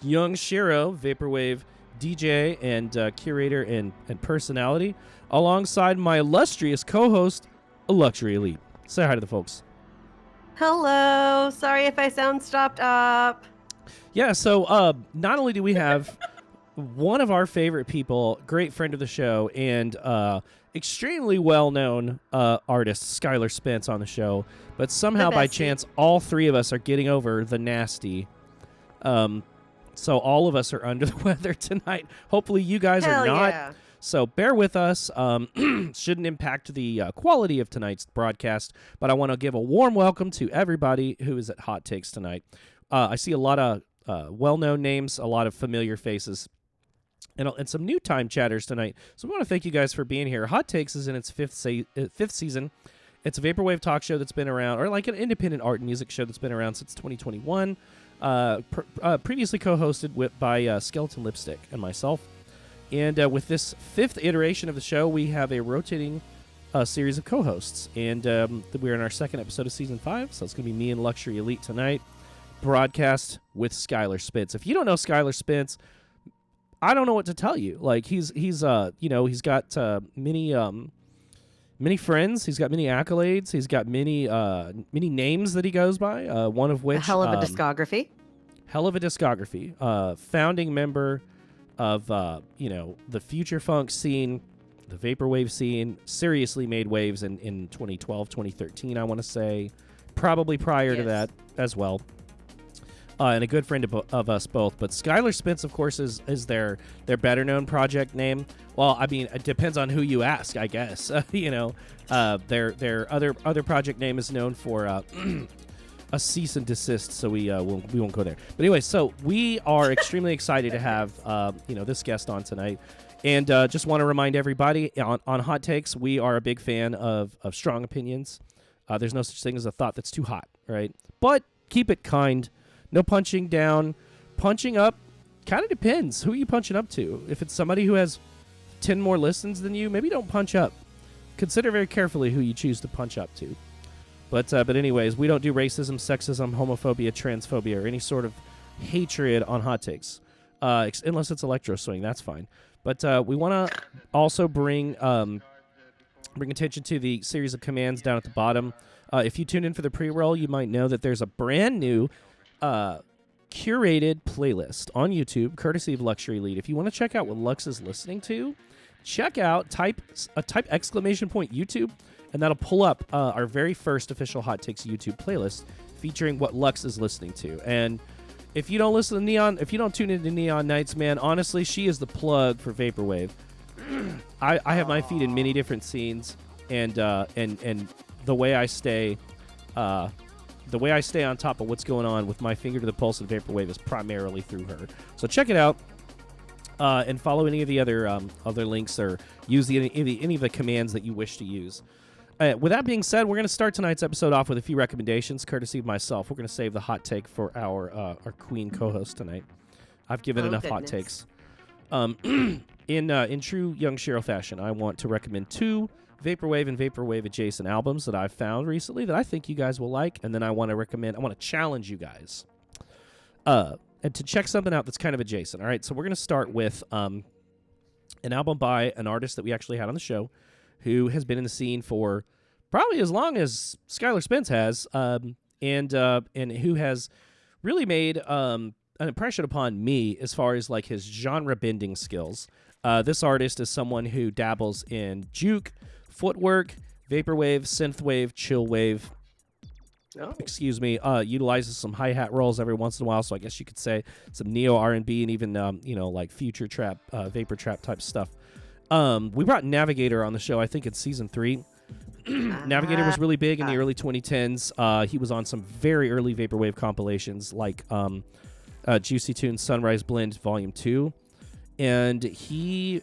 young Shiro, vaporwave DJ and curator and personality, alongside my illustrious co-host, a luxury elite. Say hi to the folks. Hello. Sorry if I sound stopped up. Yeah, so not only do we have one of our favorite people, great friend of the show, and extremely well-known artist, Skylar Spence, on the show, but somehow by chance, all three of us are getting over the nasty. So all of us are under the weather tonight. Hopefully you guys are not. Yeah. So bear with us. Shouldn't impact the quality of tonight's broadcast, but I want to give a warm welcome to everybody who is at Hot Takes tonight. I see a lot of well-known names, a lot of familiar faces, and some new time chatters tonight. So we want to thank you guys for being here. Hot Takes is in its fifth season. It's a vaporwave talk show that's been around, or like an independent art and music show that's been around since 2021. Previously co-hosted by Skeleton Lipstick and myself. And with this fifth iteration of the show, we have a rotating series of co-hosts. And we're in our second episode of Season 5, so it's going to be me and Luxury Elite tonight. Broadcast with Skylar Spence. If you don't know Skylar Spence, I don't know what to tell you. Like he's got many friends. He's got many accolades. He's got many names that he goes by. One of which a hell of a discography. Founding member of the future funk scene, the vaporwave scene. Seriously made waves in 2012, 2013. I want to say, probably prior to that as well. And a good friend of us both. But Skylar Spence, of course, is their better known project name. Well, I mean, it depends on who you ask, I guess. Their other project name is known for a cease and desist, so we won't go there. But anyway, so we are extremely excited to have this guest on tonight, and just want to remind everybody on Hot Takes, we are a big fan of strong opinions. There's no such thing as a thought that's too hot, right? But keep it kind. No punching down. Punching up kind of depends. Who are you punching up to? If it's somebody who has 10 more listens than you, maybe don't punch up. Consider very carefully who you choose to punch up to. But anyways, we don't do racism, sexism, homophobia, transphobia, or any sort of hatred on Hot Takes. Unless it's electro swing, that's fine. But we want to also bring attention to the series of commands down at the bottom. If you tune in for the pre-roll, you might know that there's a brand new curated playlist on YouTube, courtesy of Luxury Elite. If you want to check out what Lux is listening to, check out type _YouTube, and that'll pull up our very first official Hot Takes YouTube playlist featuring what Lux is listening to. And if you don't listen to Neon, if you don't tune into Neon Nights, man, honestly, she is the plug for vaporwave. I have my feet in many different scenes, and the way I stay. The way I stay on top of what's going on with my finger to the pulse of vaporwave is primarily through her. So check it out, and follow any of the other links, or use any of the commands that you wish to use. With that being said, we're going to start tonight's episode off with a few recommendations, courtesy of myself. We're going to save the hot take for our queen co-host tonight. I've given enough hot takes. In true young Shiro fashion, I want to recommend 2 vaporwave and vaporwave adjacent albums that I've found recently that I think you guys will like, and then I want to challenge you guys and to check something out that's kind of adjacent. All right, so we're going to start with an album by an artist that we actually had on the show, who has been in the scene for probably as long as Skylar Spence has, and who has really made an impression upon me as far as like his genre bending skills. This artist is someone who dabbles in juke, footwork, vaporwave, synthwave, chillwave. Utilizes some hi-hat rolls every once in a while, so I guess you could say some neo R&B and even like future trap, vapor trap type stuff. We brought Navigator on the show, I think in season 3. Navigator was really big in the early 2010s. He was on some very early vaporwave compilations like Juicy Tunes Sunrise Blend Volume 2, and he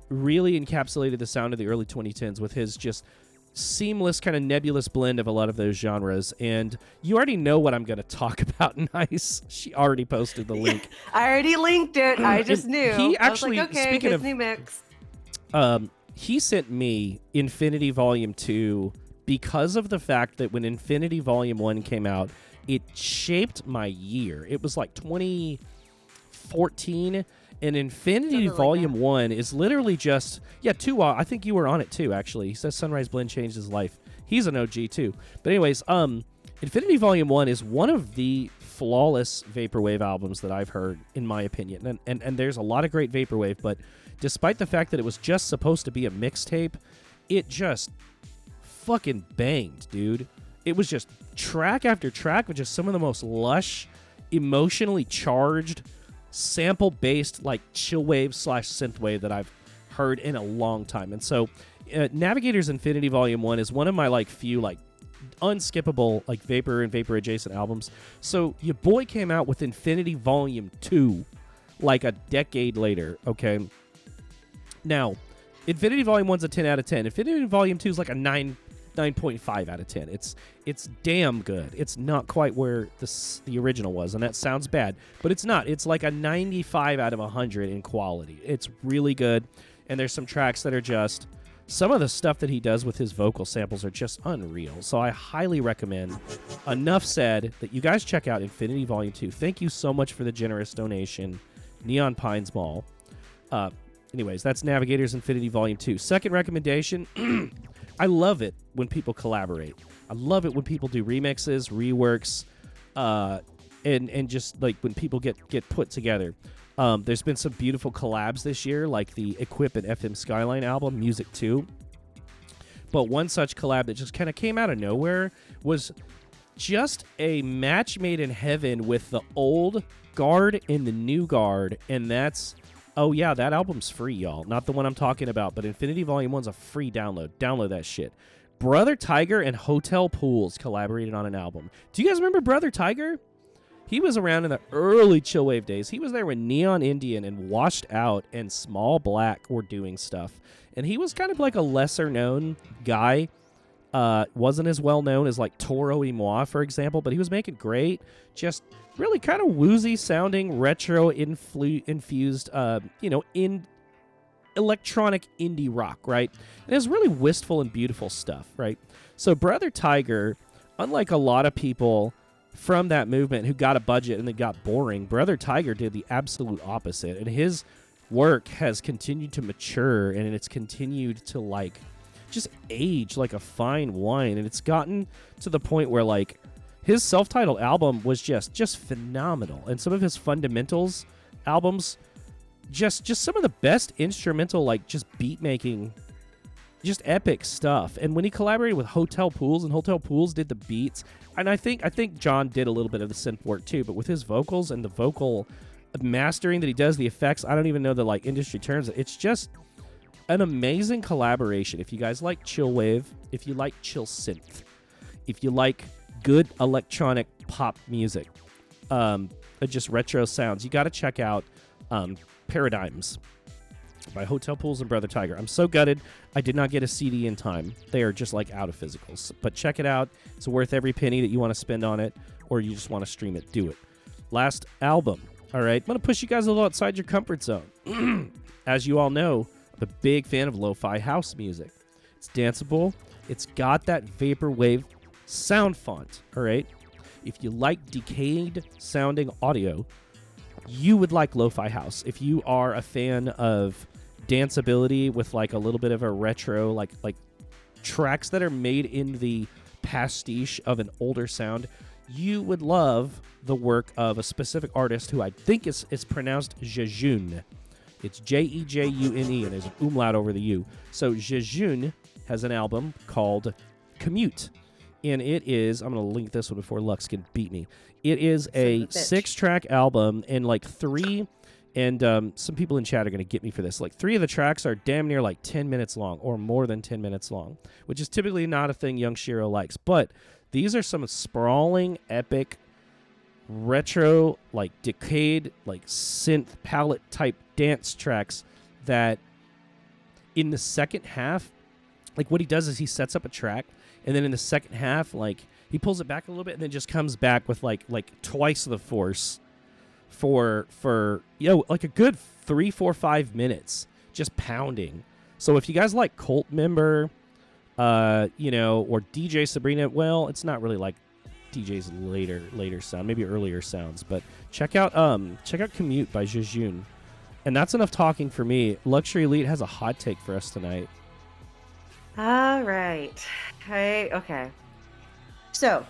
really encapsulated the sound of the early 2010s with his just seamless kind of nebulous blend of a lot of those genres. And you already know what I'm going to talk about. Nice. She already posted the link. I already linked it. I just knew. He actually, I was like, okay, speaking of new mix. He sent me Infinity Volume 2 because of the fact that when Infinity Volume 1 came out, it shaped my year. It was like 20 14. And Infinity Something like Volume that. 1 is literally just, two, I think you were on it too, actually. He says Sunrise Blend changed his life. He's an OG too. But anyways, Infinity Volume 1 is one of the flawless vaporwave albums that I've heard, in my opinion. And there's a lot of great vaporwave, but despite the fact that it was just supposed to be a mixtape, it just fucking banged, dude. It was just track after track with just some of the most lush, emotionally charged, sample-based, like, chillwave / synthwave that I've heard in a long time. And so Navigator's Infinity Volume 1 is one of my, like, few, like, unskippable, like, vapor and vapor adjacent albums. So your boy came out with Infinity Volume 2 like a decade later, okay? Now, Infinity Volume 1's a 10 out of 10. Infinity Volume 2 is like a 9.5 out of 10. It's damn good. It's not quite where the original was, and that sounds bad, but it's not. It's like a 95 out of 100 in quality. It's really good, and there's some tracks that are just, some of the stuff that he does with his vocal samples are just unreal. So I highly recommend. Enough said, that you guys check out Infinity Volume 2. Thank you so much for the generous donation, Neon Pines Mall. Anyways, that's Navigator's Infinity Volume 2. Second recommendation, I love it when people collaborate. I love it when people do remixes, reworks, and just like when people get put together. There's been some beautiful collabs this year, like the Equip and FM Skyline album, Music 2. But one such collab that just kind of came out of nowhere was just a match made in heaven with the old guard and the new guard, and that's, oh yeah, that album's free, y'all. Not the one I'm talking about, but Infinity Volume 1's a free download. Download that shit. Brother Tiger and Hotel Pools collaborated on an album. Do you guys remember Brother Tiger? He was around in the early chillwave days. He was there when Neon Indian and Washed Out and Small Black were doing stuff. And he was kind of like a lesser-known guy. Wasn't as well-known as like Toro y Moi, for example, but he was making great, just really kind of woozy-sounding, retro-infused, in electronic indie rock, right? And it was really wistful and beautiful stuff, right? So Brother Tiger, unlike a lot of people from that movement who got a budget and then got boring, Brother Tiger did the absolute opposite, and his work has continued to mature, and it's continued to like just age like a fine wine, and it's gotten to the point where like his self-titled album was just phenomenal, and some of his fundamentals albums, just some of the best instrumental, like just beat making, just epic stuff. And when he collaborated with Hotel Pools, and Hotel Pools did the beats, and I think John did a little bit of the synth work too, but with his vocals and the vocal mastering that he does, the effects, I don't even know the like industry terms. It's just an amazing collaboration. If you guys like chillwave, if you like chill synth, if you like good electronic pop music, just retro sounds, you got to check out Paradigms by Hotel Pools and Brother Tiger. I'm so gutted I did not get a CD in time. They are just like out of physicals. But check it out. It's worth every penny that you want to spend on it, or you just want to stream it. Do it. Last album. All right. I'm going to push you guys a little outside your comfort zone. As you all know, I'm a big fan of lo-fi house music. It's danceable. It's got that vaporwave sound font. All right. If you like decayed sounding audio, you would like lo-fi house. If you are a fan of danceability with like a little bit of a retro, like tracks that are made in the pastiche of an older sound, you would love the work of a specific artist who I think is pronounced Jejune. It's Jejune, and there's an umlaut over the U. So Jejune has an album called Commute, and it is, I'm going to link this one before Lux can beat me. It is a 6-track album, and like 3, and some people in chat are going to get me for this. Like 3 of the tracks are damn near like 10 minutes long, or more than 10 minutes long, which is typically not a thing young Shiro likes. But these are some sprawling, epic, retro, like decayed, like synth palette type dance tracks that in the second half, like what he does is he sets up a track, and then in the second half, like he pulls it back a little bit and then just comes back with like twice the force for like a good 3, 4, 5 minutes just pounding. So if you guys like Cult Member, or DJ Sabrina, well, it's not really like DJ's later sound, maybe earlier sounds. But check out Commute by Jejun. And that's enough talking for me. Luxury Elite has a hot take for us tonight. All right. Okay. So,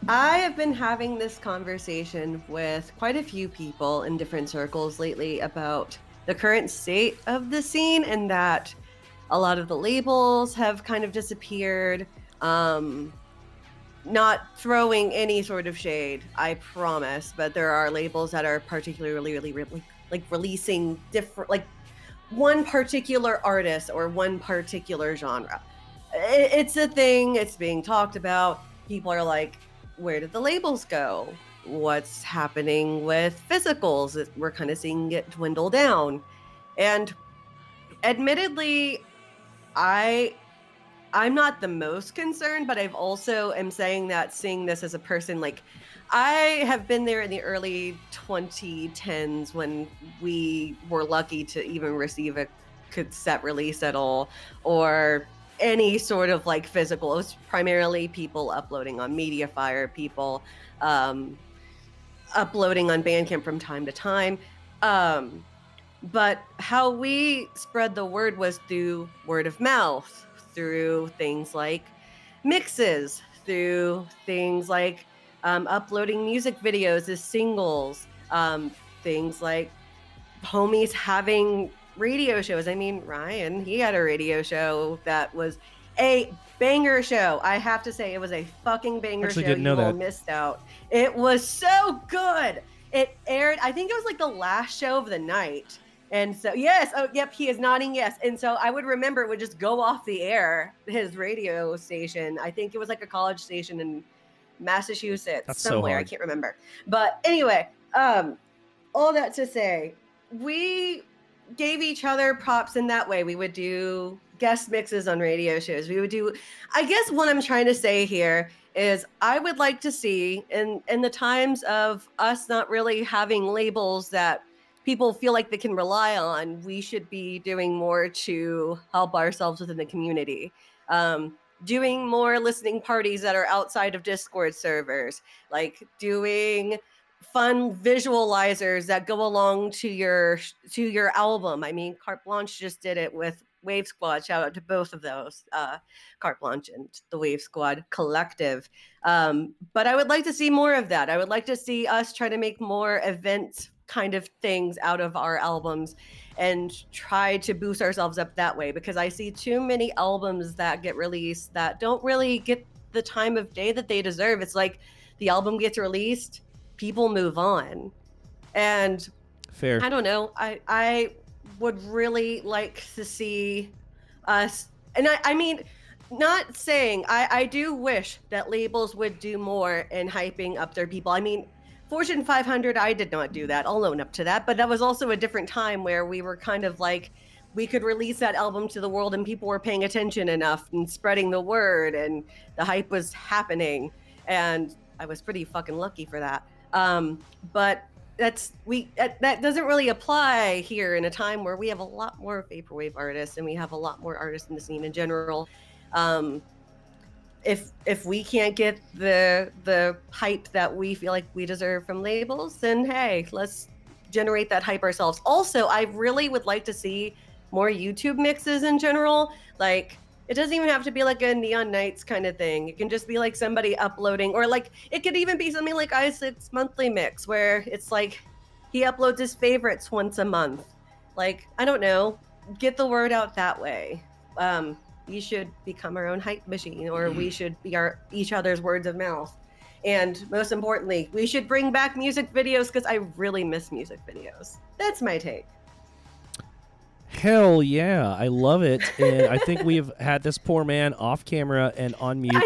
I have been having this conversation with quite a few people in different circles lately about the current state of the scene and that a lot of the labels have kind of disappeared. Not throwing any sort of shade, I promise, but there are labels that are particularly really like releasing different, like one particular artist or one particular genre. It's a thing, it's being talked about. People are like, where did the labels go? What's happening with physicals? We're kind of seeing it dwindle down. And admittedly, I'm not the most concerned, but I've also am saying that seeing this as a person, like I have been there in the early 2010s when we were lucky to even receive a cassette release at all, or any sort of like physical. It was primarily people uploading on Mediafire, people uploading on Bandcamp from time to time. But how we spread the word was through word of mouth, through things like mixes, through things like uploading music videos as singles, things like homies having radio shows. I mean, Ryan, he had a radio show that was a banger show. I have to say, it was a fucking banger show. Didn't know you all that. missed out. It was so good. It aired, I think it was like the last show of the night. And so, yes, oh, yep, he is nodding yes. And so I would remember it would just go off the air, his radio station. I think it was like a college station in Massachusetts, That's somewhere. so I hard. can't remember. But anyway, all that to say, we gave each other props in that way. We would do guest mixes on radio shows. We would do, I guess what I'm trying to say here is I would like to see in the times of us not really having labels that people feel like they can rely on, we should be doing more to help ourselves within the community. Doing more listening parties that are outside of Discord servers, like doing fun visualizers that go along to your album. I mean, Carte Blanche just did it with Wave Squad. Shout out to both of those, Carte Blanche and the Wave Squad collective. But I would like to see more of that. I would like to see us try to make more event kind of things out of our albums and try to boost ourselves up that way, because I see too many albums that get released that don't really get the time of day that they deserve. It's like the album gets released, people move on. And Fair. I don't know. I would really like to see us, and I mean, not saying, I do wish that labels would do more in hyping up their people. I mean, Fortune 500, I did not do that. I'll own up to that. But that was also a different time where we were kind of like, we could release that album to the world and people were paying attention enough and spreading the word and the hype was happening. And I was pretty fucking lucky for that. But that doesn't really apply here in a time where we have a lot more vaporwave artists and we have a lot more artists in the scene in general. If we can't get the hype that we feel like we deserve from labels, then hey, let's generate that hype ourselves. Also, I really would like to see more YouTube mixes in general. Like, it doesn't even have to be like a Neon Nights kind of thing. It can just be like somebody uploading, or like it could even be something like Isaac's monthly mix, where it's like he uploads his favorites once a month. Like, I don't know, get the word out that way. We should become our own hype machine, or we should be each other's words of mouth. And most importantly, we should bring back music videos, because I really miss music videos. That's my take. Hell yeah, I love it. And I think we've had this poor man off camera and on mute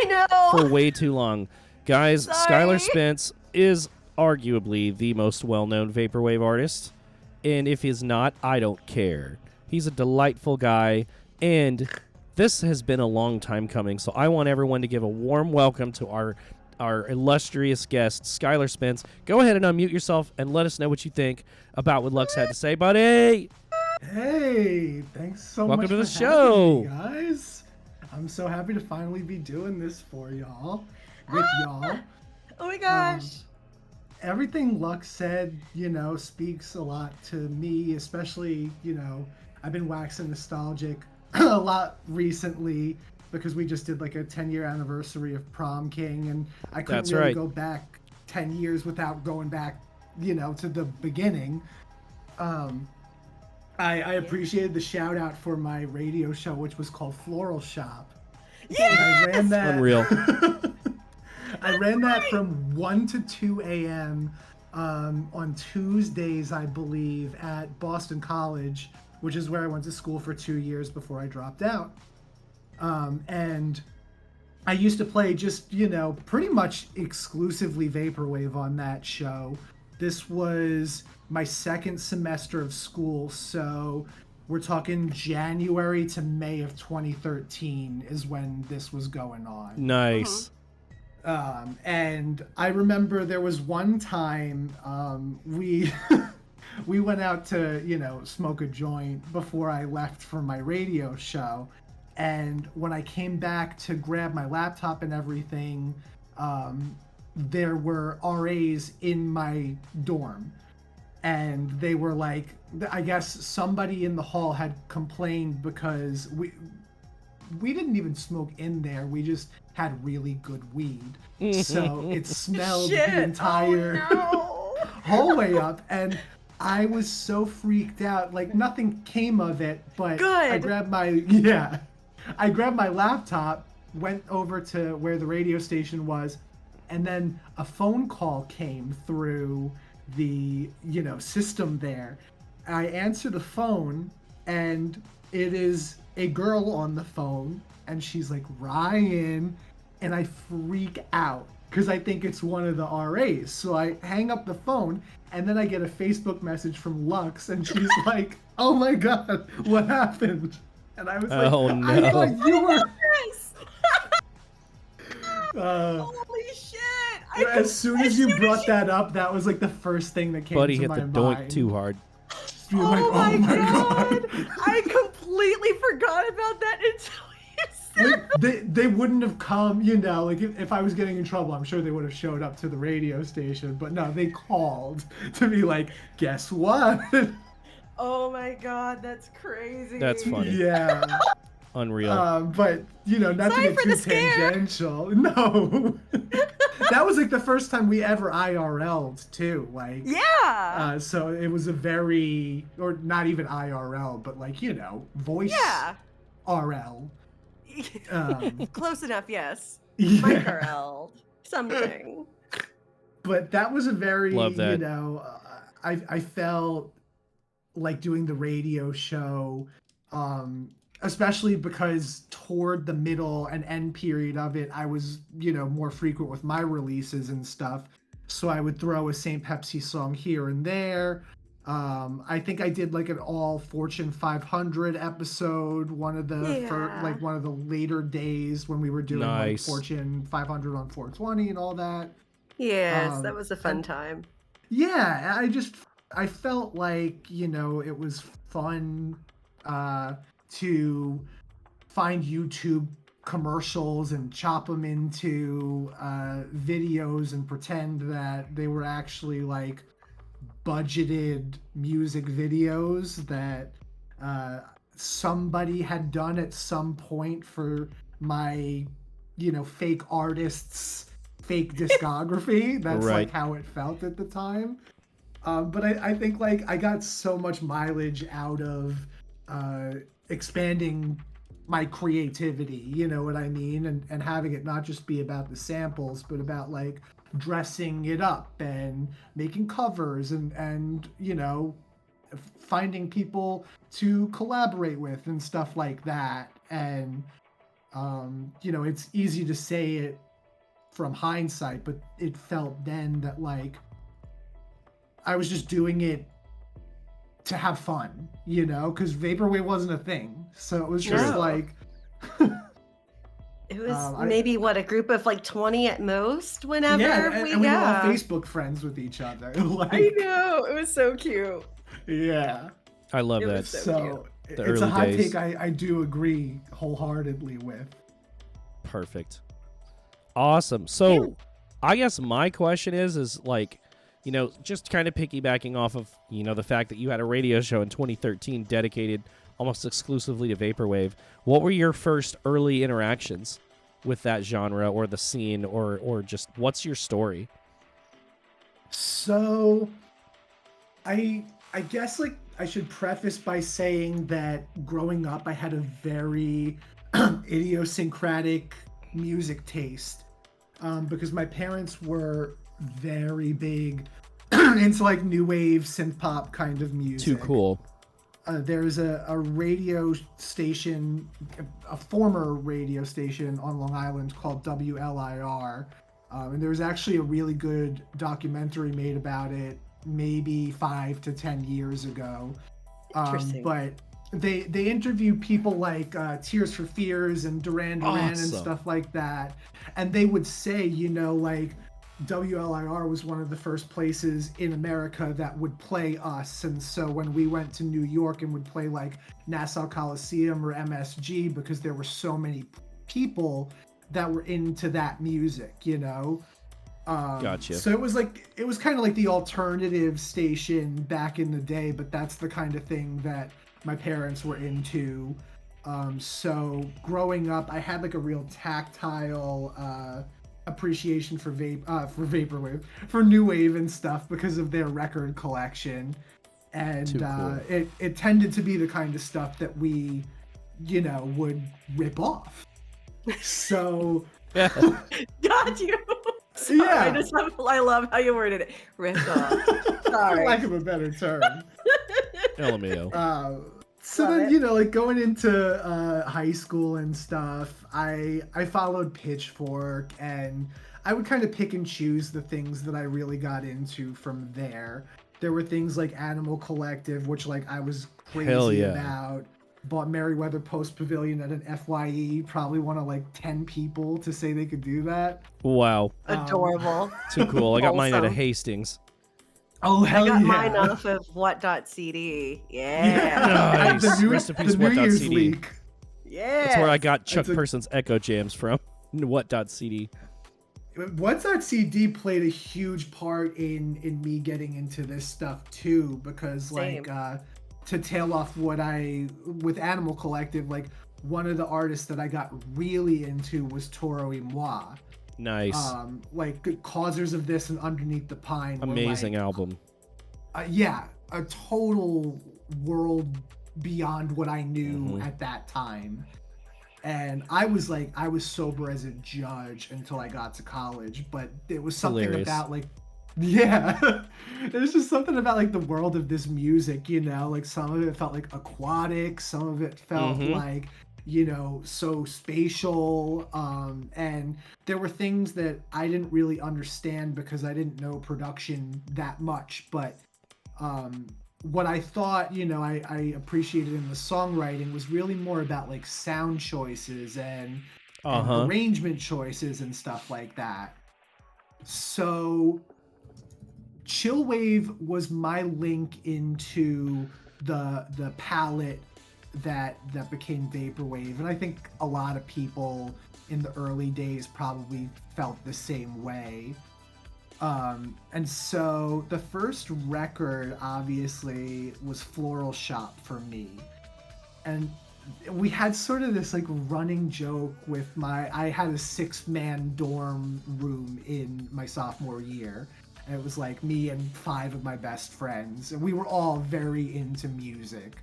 for way too long. Guys, Skylar Spence is arguably the most well-known vaporwave artist. And if he's not, I don't care. He's a delightful guy, and this has been a long time coming, so I want everyone to give a warm welcome to our illustrious guest, Skylar Spence. Go ahead and unmute yourself and let us know what you think about what Lux had to say, buddy. Hey, thanks so Welcome much to the for show, having me, guys. I'm so happy to finally be doing this for y'all, with y'all. Oh my gosh. Everything Lux said, speaks a lot to me, especially, I've been waxing nostalgic a lot recently because we just did like a 10-year anniversary of Prom King, and I couldn't That's really right. go back 10 years without going back, to the beginning. I appreciated the shout out for my radio show, which was called Floral Shop. Yes! I ran that. Unreal. I ran that from 1 to 2 a.m. On Tuesdays, I believe, at Boston College, which is where I went to school for 2 years before I dropped out. And I used to play just, pretty much exclusively vaporwave on that show. This was my second semester of school, so we're talking January to May of 2013 is when this was going on. Nice. And I remember there was one time we we went out to smoke a joint before I left for my radio show, and when I came back to grab my laptop and everything, there were RAs in my dorm, and they were like, I guess somebody in the hall had complained because we didn't even smoke in there. We just had really good weed. So it smelled the entire hallway up. And I was so freaked out. Like, nothing came of it, but Good. I grabbed my laptop, went over to where the radio station was, and then a phone call came through the, system there. I answer the phone, and it is a girl on the phone, and she's like, Ryan, and I freak out because I think it's one of the RAs. So I hang up the phone, and then I get a Facebook message from Lux, and she's like, oh my God, what happened? And I was like, Oh, no. I thought you were... Yes. Uh, Holy shit. as soon as you brought that up, that was like the first thing that came Buddy to hit my the mind. doink too hard. Just being like, Oh my God. I completely forgot about that until you said Like, they wouldn't have come, like if I was getting in trouble, I'm sure they would have showed up to the radio station, but no, they called to be like, guess what? Oh my God, that's crazy. That's funny. Yeah. Unreal. But not Sorry to for get the too scare. tangential. No. That was like the first time we ever IRL'd too. Like, Yeah. so it was a very, or not even IRL, but like, voice Yeah. RL. Close enough, yes. Yeah. Micro something. But that was a very, Love that. I felt like doing the radio show, especially because toward the middle and end period of it, I was, more frequent with my releases and stuff. So I would throw a Saint Pepsi song here and there. I think I did like an all Fortune 500 episode, one of the one of the later days when we were doing like Nice. Fortune 500 on 420 and all that. Yes, that was a fun time. Yeah, I felt like, it was fun to find YouTube commercials and chop them into videos and pretend that they were actually like budgeted music videos that somebody had done at some point for my, fake artists' fake discography. That's Right. like how it felt at the time. But I think like I got so much mileage out of expanding my creativity, you know what I mean? And having it not just be about the samples, but about like dressing it up and making covers and finding people to collaborate with and stuff like that. And, it's easy to say it from hindsight, but it felt then that like I was just doing it to have fun, because vaporwave wasn't a thing. So it was just like it was maybe a group of like 20 at most whenever and we were all Facebook friends with each other. Like, I know, it was so cute. Yeah. I love It that. was so So The it's a early hot days. take I do agree wholeheartedly with. Perfect. Awesome. So I guess my question is like, you know, just kind of piggybacking off of, you know, the fact that you had a radio show in 2013 dedicated almost exclusively to vaporwave. What were your first early interactions with that genre or the scene, or just what's your story? So, I guess like I should preface by saying that growing up, I had a very idiosyncratic music taste, because my parents were very big into like new wave synth pop kind of music. Too cool. There's a radio station, a former radio station on Long Island called WLIR. And there was actually a really good documentary made about it maybe 5 to 10 years ago. Interesting. But they interviewed people like Tears for Fears and Duran Duran and stuff like that. And they would say, you know, like, WLIR was one of the first places in America that would play us. And so when we went to New York and would play like Nassau Coliseum or MSG, because there were so many people that were into that music, you know? Gotcha. So it was kind of like the alternative station back in the day, but that's the kind of thing that my parents were into. So growing up, I had like a real tactile, appreciation for vaporwave, for new wave and stuff because of their record collection, and cool. it tended to be the kind of stuff that we, you know, would rip off. So Got you. Sorry, yeah, I love how you worded it. Ripped off. Sorry. for lack of a better term. LMAO. So Got then, it. you know, like going into high school and stuff, I followed Pitchfork, and I would kind of pick and choose the things that I really got into from there. There were things like Animal Collective, which like I was crazy Hell yeah. about. Bought Merriweather Post Pavilion at an FYE, probably one of like 10 people to say they could do that. Wow. Adorable. Too cool. I got mine at a Wholesome. Hastings. Oh, hell I got yeah. mine off of what.cd. Yeah. Nice. The new, Rest in peace, the New Year's what.cd. leak. Yeah. That's where I got Chuck That's a- Person's Echo Jams from. What.cd. What.cd played a huge part in me getting into this stuff too, because Same. like to tail off with Animal Collective, like one of the artists that I got really into was Toro y Moi. Nice. Like Causers of This and Underneath the Pine were, Amazing like, album. yeah, a total world beyond what I knew Mhm. at that time. And I was sober as a judge until I got to college, but there was something Hilarious. about like, yeah, there's just something about like the world of this music, you know, like some of it felt like aquatic, some of it felt Mhm. like, you know, so spatial, and there were things that I didn't really understand because I didn't know production that much, but what I thought, you know, I appreciated in the songwriting was really more about like sound choices and arrangement choices and stuff like that. So chillwave was my link into the palette that became vaporwave, and I think a lot of people in the early days probably felt the same way. And so the first record obviously was Floral Shop for me, and we had sort of this like running joke with I had a 6-man dorm room in my sophomore year, and it was like me and 5 of my best friends, and we were all very into music.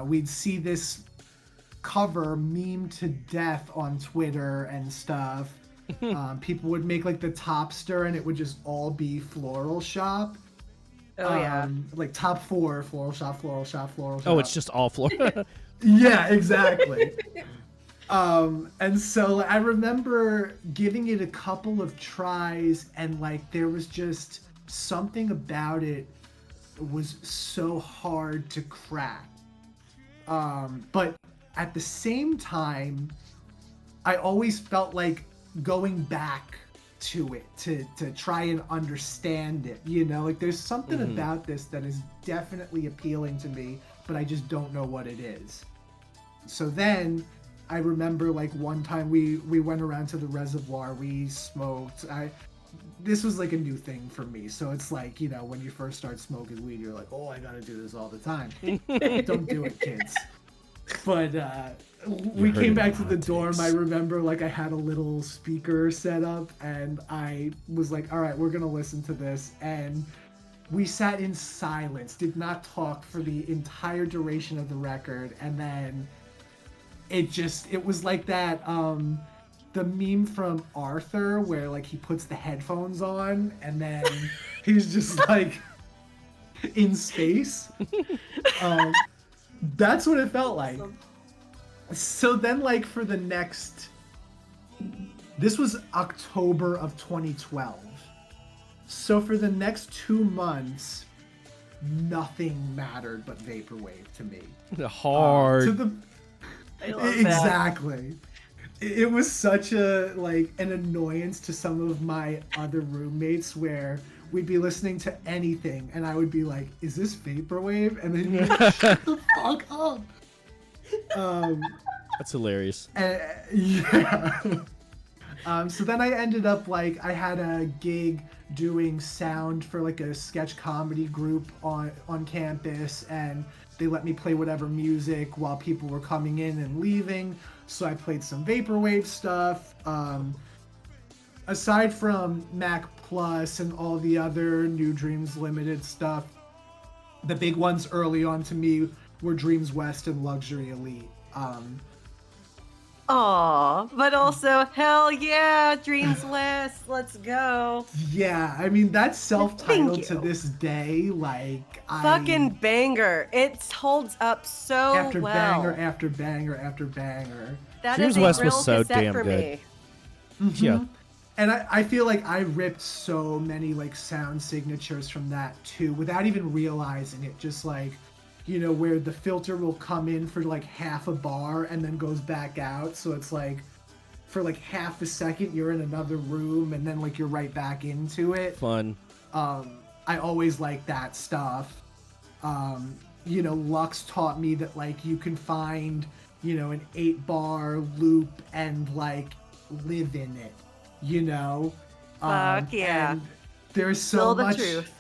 We'd see this cover meme to death on Twitter and stuff. People would make like the topster and it would just all be Floral Shop. Oh yeah. Like top 4, Floral Shop, Floral Shop, Floral Shop. Oh, it's just all floor. Yeah, exactly. And so I remember giving it a couple of tries, and like there was just something about it was so hard to crack. But at the same time, I always felt like going back to it to try and understand it, you know, like there's something about this that is definitely appealing to me, but I just don't know what it is. So then I remember like one time we went around to the reservoir, we smoked. This was like a new thing for me. So it's like, you know, when you first start smoking weed, you're like, oh, I gotta do this all the time. Don't do it, kids. But we came back to the dorm. I remember like I had a little speaker set up and I was like, all right, we're gonna listen to this. And we sat in silence, did not talk for the entire duration of the record. And then it was like that, the meme from Arthur where like he puts the headphones on and then he's just like in space. That's what it felt like. So then like for the next, this was October of 2012. So for the next 2 months, nothing mattered but vaporwave to me. Hard. Exactly. It was such an annoyance to some of my other roommates where we'd be listening to anything and I would be like, is this vaporwave? And then you'd be like, shut the fuck up. That's hilarious. Yeah. So then I ended up like, I had a gig doing sound for like a sketch comedy group on campus, and they let me play whatever music while people were coming in and leaving. So I played some vaporwave stuff. Aside from Mac Plus and all the other New Dreams Limited stuff, the big ones early on to me were Dreams West and Luxury Elite. Aw, but also, hell yeah, Dreams West, let's go. Yeah, I mean, that's self-titled to this day. Like, fucking banger. It holds up so after well. banger after banger after banger. That Dreams is a West real was so cassette damn for good. me. Mm-hmm. Yeah. And I feel like I ripped so many like sound signatures from that too without even realizing it. Just like, you know, where the filter will come in for like half a bar and then goes back out. So it's like for like half a second you're in another room and then like you're right back into it. Fun. I always like that stuff. You know, Lux taught me that like you can find, you know, an 8-bar loop and like live in it, you know? Fuck yeah. And there's so Spill the much. truth.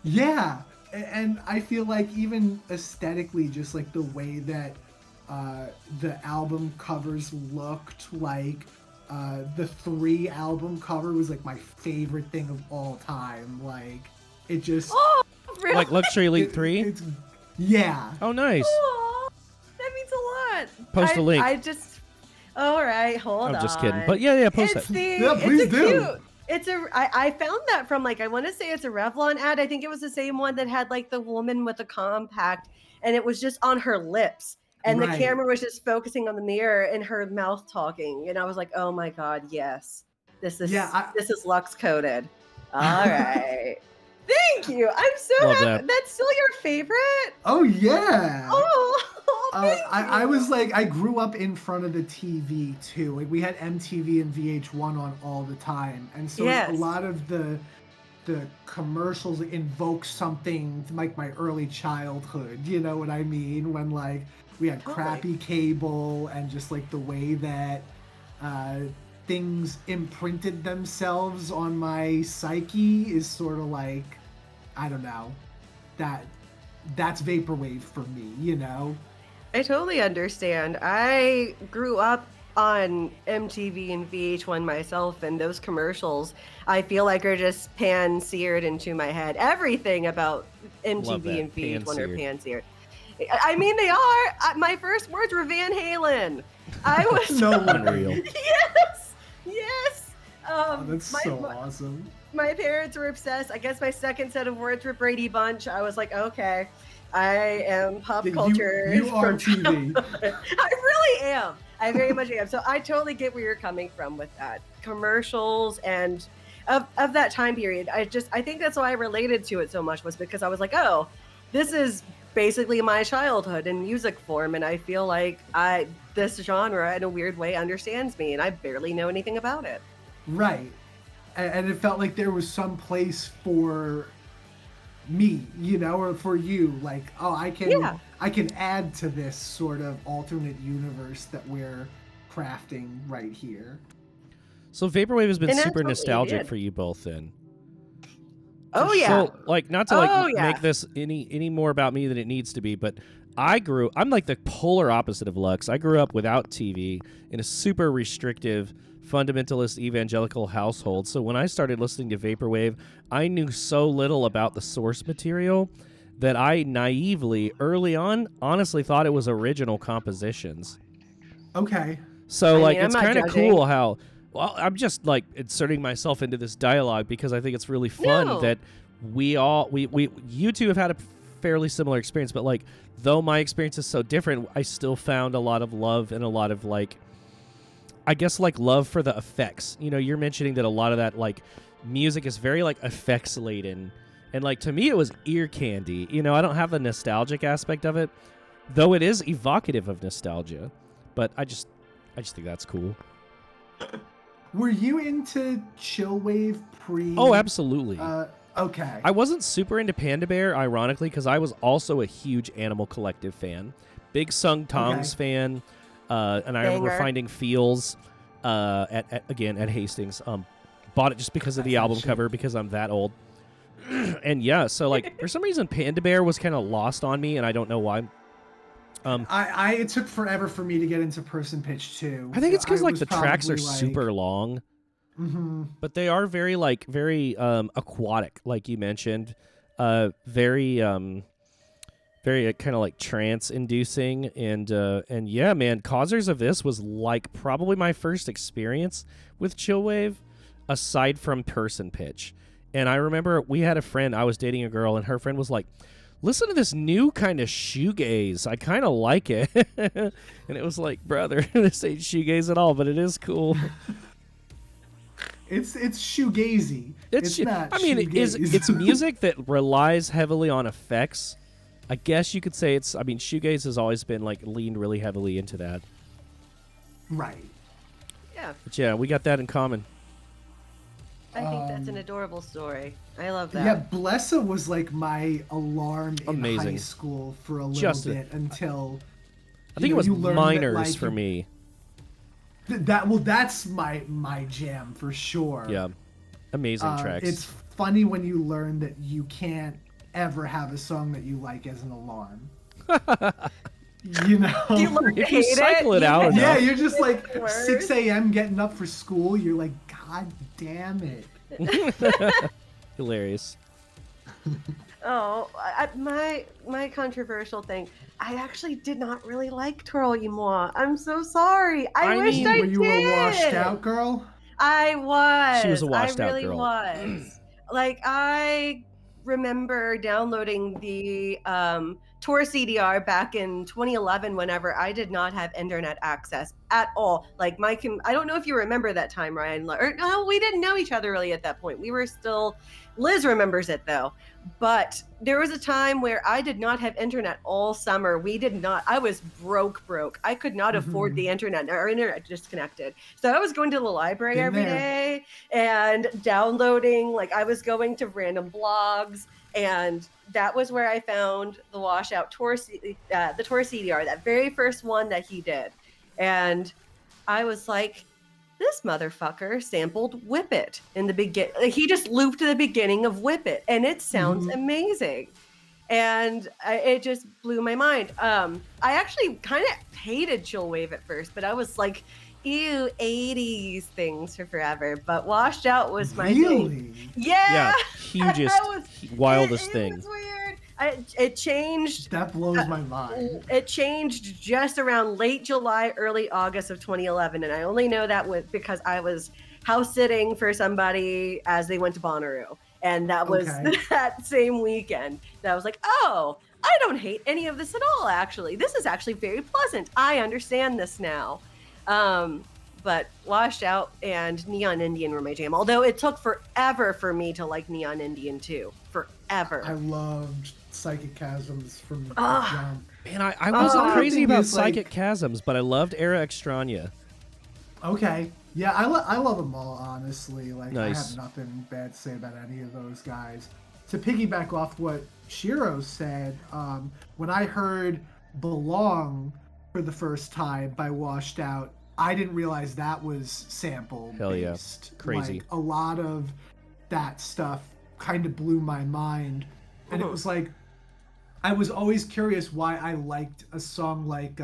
Yeah. And I feel like even aesthetically, just like the way that the album covers looked, like the 3 album cover was like my favorite thing of all time. Like it just Really? Like Luxury Elite 3? It's yeah. Oh, nice. Aw, that means a lot. Post a link. I just. All right, hold on. I'm just kidding. But yeah, post It's that. Yeah, please it's a do. cute. I found that from like, I want to say it's a Revlon ad. I think it was the same one that had like the woman with the compact and it was just on her lips and the Right. camera was just focusing on the mirror and her mouth talking. And I was like, oh my God, yes. This is Lux coded. All right. Thank you. I'm so Love happy. that. That's still your favorite? Oh yeah. Oh, thank I you. was like, I grew up in front of the TV too. Like we had MTV and VH1 on all the time, and so Yes. a lot of the commercials invoke something like my early childhood. You know what I mean? When like we had crappy cable and just like the way that things imprinted themselves on my psyche is sort of like, I don't know, that's vaporwave for me, you know? I totally understand. I grew up on MTV and VH1 myself, and those commercials, I feel like are just pan-seared into my head. Everything about Love that. MTV and VH1 are Pan-seared. pan-seared. I mean, they are. My first words were Van Halen. I was No Unreal. way. yes. That's so awesome. My parents were obsessed. I guess my second set of words were Brady Bunch. I was like, okay, I am pop culture. You are from TV. I really am. I very much am. So I totally get where you're coming from with that. Commercials and of that time period. I think that's why I related to it so much, was because I was like, oh, this is basically my childhood in music form, and I feel like this genre in a weird way understands me, and I barely know anything about it. Right. And it felt like there was some place for me, you know, or for you, like, oh, I can add to this sort of alternate universe that we're crafting right here. So vaporwave has been And that's super what we nostalgic did. for you both then. Oh yeah. So, like, not to like Oh, yeah. make this any more about me than it needs to be, but I'm like the polar opposite of Lux. I grew up without TV in a super restrictive, fundamentalist evangelical household. So when I started listening to vaporwave, I knew so little about the source material that I naively, early on, honestly thought it was original compositions. Okay. So, like, I'm it's not kind of judging. cool how, well, I'm just, like, inserting myself into this dialogue because I think it's really fun No. that you two have had a fairly similar experience, but, like, though my experience is so different, I still found a lot of love and a lot of, like, I guess, like, love for the effects. You know, you're mentioning that a lot of that, like, music is very, like, effects-laden. And, like, to me, it was ear candy. You know, I don't have the nostalgic aspect of it, though it is evocative of nostalgia. But I just think that's cool. Were you into chillwave pre? Oh, absolutely. Okay. I wasn't super into Panda Bear, ironically, because I was also a huge Animal Collective fan. Big Sung Tongs fan. And I remember Banger. finding Feels at Hastings. Bought it just because of the album cover because I'm that old. And yeah, so like for some reason Panda Bear was kind of lost on me, and I don't know why. It took forever for me to get into Person Pitch too. I think it's because like was the tracks are probably, like- super long, but they are very aquatic, like you mentioned. Very kind of like trance inducing, and yeah, man, Causers of This was like probably my first experience with chillwave, aside from Person Pitch. And I remember we had a friend, I was dating a girl, and her friend was like, listen to this new kind of shoegaze. I kind of like it. And it was like, brother, this ain't shoegaze at all, but it is cool. It's shoegazy. It's not. I mean, it's music that relies heavily on effects. I guess you could say shoegaze has always been like leaned really heavily into that. Right. Yeah. But yeah, we got that in common. I think that's an adorable story. I love that. Yeah, Blessa was like my alarm in Amazing. high school for a little Just bit until I think it was Minors for me. That's my jam for sure. Yeah. Amazing tracks. It's funny when you learn that you can't ever have a song that you like as an alarm. You know, You learn to if you hate cycle it out enough. yeah, you're just like Worse. 6 a.m. getting up for school. You're like, God damn it. Hilarious. Oh, my controversial thing. I actually did not really like Toro y Moi. I'm so sorry. I wished mean, I Were did. you a washed out girl? I was. She was a washed out I really girl. was. Like, I remember downloading the Tor CDR back in 2011 whenever I did not have internet access at all. Like, I don't know if you remember that time, Ryan. Or, no, we didn't know each other really at that point. We were still... Liz remembers it, though. But there was a time where I did not have internet all summer. I was broke. I could not afford the internet. Our internet disconnected. So I was going to the library every day and downloading, like I was going to random blogs. And that was where I found the washout the Tor CDR, that very first one that he did. And I was like, this motherfucker sampled Whip It in the beginning. He just looped the beginning of Whip It, and it sounds amazing. And it just blew my mind. I actually kind of hated chillwave at first, but I was like, ew, 80s things for forever. But Washed Out was my thing. Yeah. Hugest, wildest it thing. was weird. It changed. That blows my mind. It changed just around late July, early August of 2011. And I only know that because I was house sitting for somebody as they went to Bonnaroo. And that was that same weekend that I was like, oh, I don't hate any of this at all, actually. This is actually very pleasant. I understand this now. But Washed Out and Neon Indian were my jam. Although it took forever for me to like Neon Indian too. Forever. I loved Psychic Chasms from the jump. Man, I wasn't crazy about it's like- Psychic Chasms, but I loved Era Extraña. Okay. Yeah, I love them all, honestly. Like, Nice. I have nothing bad to say about any of those guys. To piggyback off what Shiro said, when I heard Belong for the first time by Washed Out, I didn't realize that was sample based. Hell yeah. Crazy. Like, a lot of that stuff kind of blew my mind. And it was like, I was always curious why I liked a song like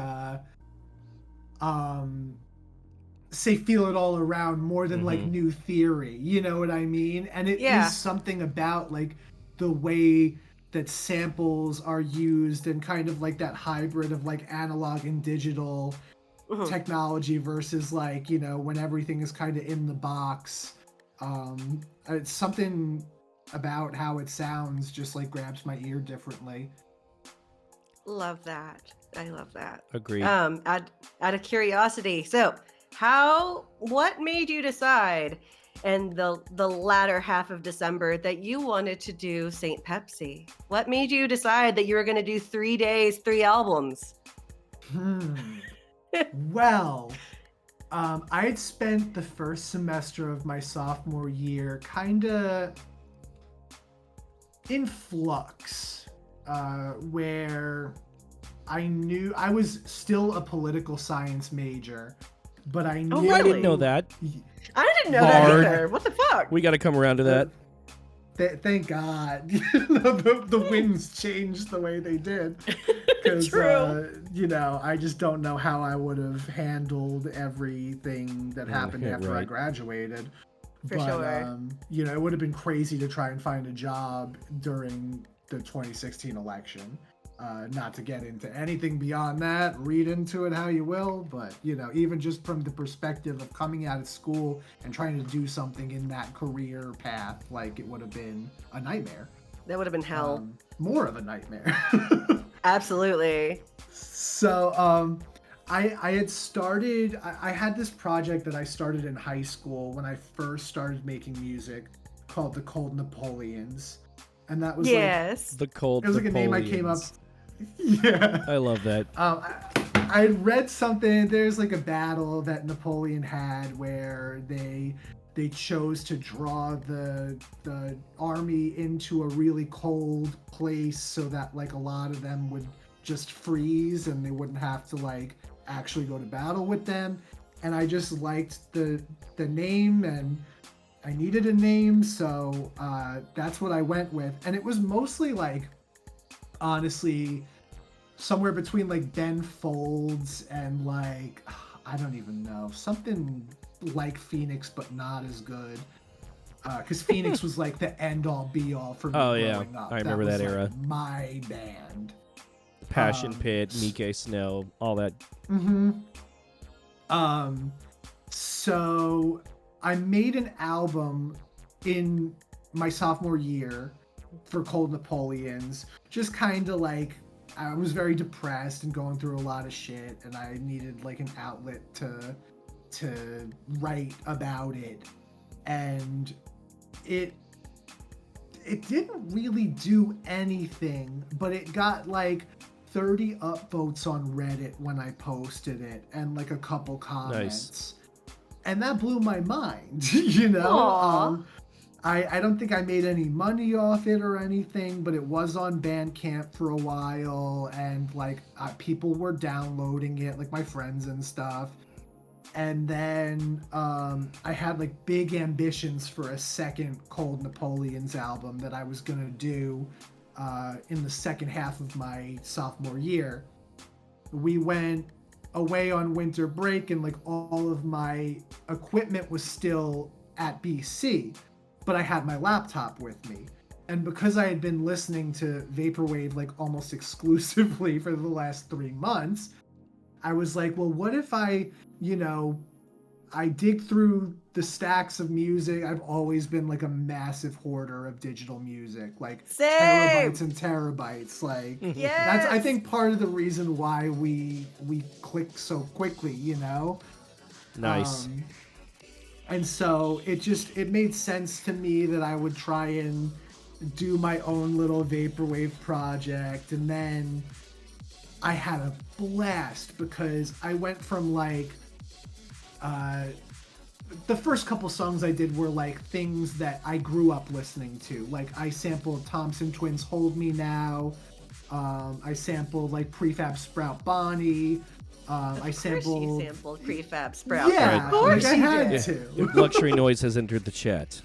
say Feel It All Around more than like New Theory, you know what I mean? And it is something about like the way that samples are used and kind of like that hybrid of like analog and digital technology versus like, you know, when everything is kind of in the box. It's something about how it sounds just like grabs my ear differently. Love that. I love that. Agreed. Out of curiosity, so what made you decide in the latter half of December that you wanted to do Saint Pepsi? What made you decide that you were going to do 3 days, 3 albums? Well, I had spent the first semester of my sophomore year kind of in flux, where I knew I was still a political science major, but I knew... I didn't know that. I didn't know that either. What the fuck? We got to come around to that. Thank God. the winds changed the way they did. True. You know, I just don't know how I would have handled everything that happened after I graduated. For sure. You know, it would have been crazy to try and find a job during the 2016 election. Not to get into anything beyond that, read into it how you will, but, you know, even just from the perspective of coming out of school and trying to do something in that career path, like, it would have been a nightmare. That would have been hell. More of a nightmare. Absolutely. So, I had started, I had this project that I started in high school when I first started making music called The Cold Napoleons. And that was The Cold Napoleons. It was like a name I came up. Yeah. I love that. I read something, there's like a battle that Napoleon had where they chose to draw the army into a really cold place so that like a lot of them would just freeze and they wouldn't have to like actually go to battle with them. And I just liked the name, and I needed a name, so that's what I went with. And it was mostly like, honestly, somewhere between like Ben Folds and like, I don't even know, something like Phoenix but not as good. Because Phoenix was like the end all be all for me growing up. I remember that era. Like my band. Passion Pit, Mike Snow, all that. So I made an album in my sophomore year for Cold Napoleons, just kind of like, I was very depressed and going through a lot of shit, and I needed like an outlet to write about it. And it didn't really do anything, but it got like 30 upvotes on Reddit when I posted it, and like a couple comments. Nice. And that blew my mind, you know? I don't think I made any money off it or anything, but it was on Bandcamp for a while, and like people were downloading it, like my friends and stuff. And then I had like big ambitions for a second Cold Napoleons album that I was gonna do in the second half of my sophomore year. We went away on winter break, and like all of my equipment was still at BC, but I had my laptop with me. And because I had been listening to vaporwave like almost exclusively for the last 3 months, I was like, well, what if I dig through the stacks of music. I've always been like a massive hoarder of digital music, like terabytes and terabytes. Like that's, I think, part of the reason why we clicked so quickly, you know? Nice. And so it made sense to me that I would try and do my own little vaporwave project. And then I had a blast because I went from like, the first couple songs I did were like things that I grew up listening to. Like I sampled Thompson Twins' Hold Me Now. I sampled like Prefab Sprout Bonnie. I You sampled. sampled prefab sprouts. Yeah, Of course like I you had did. to. Luxury noise has entered the chat.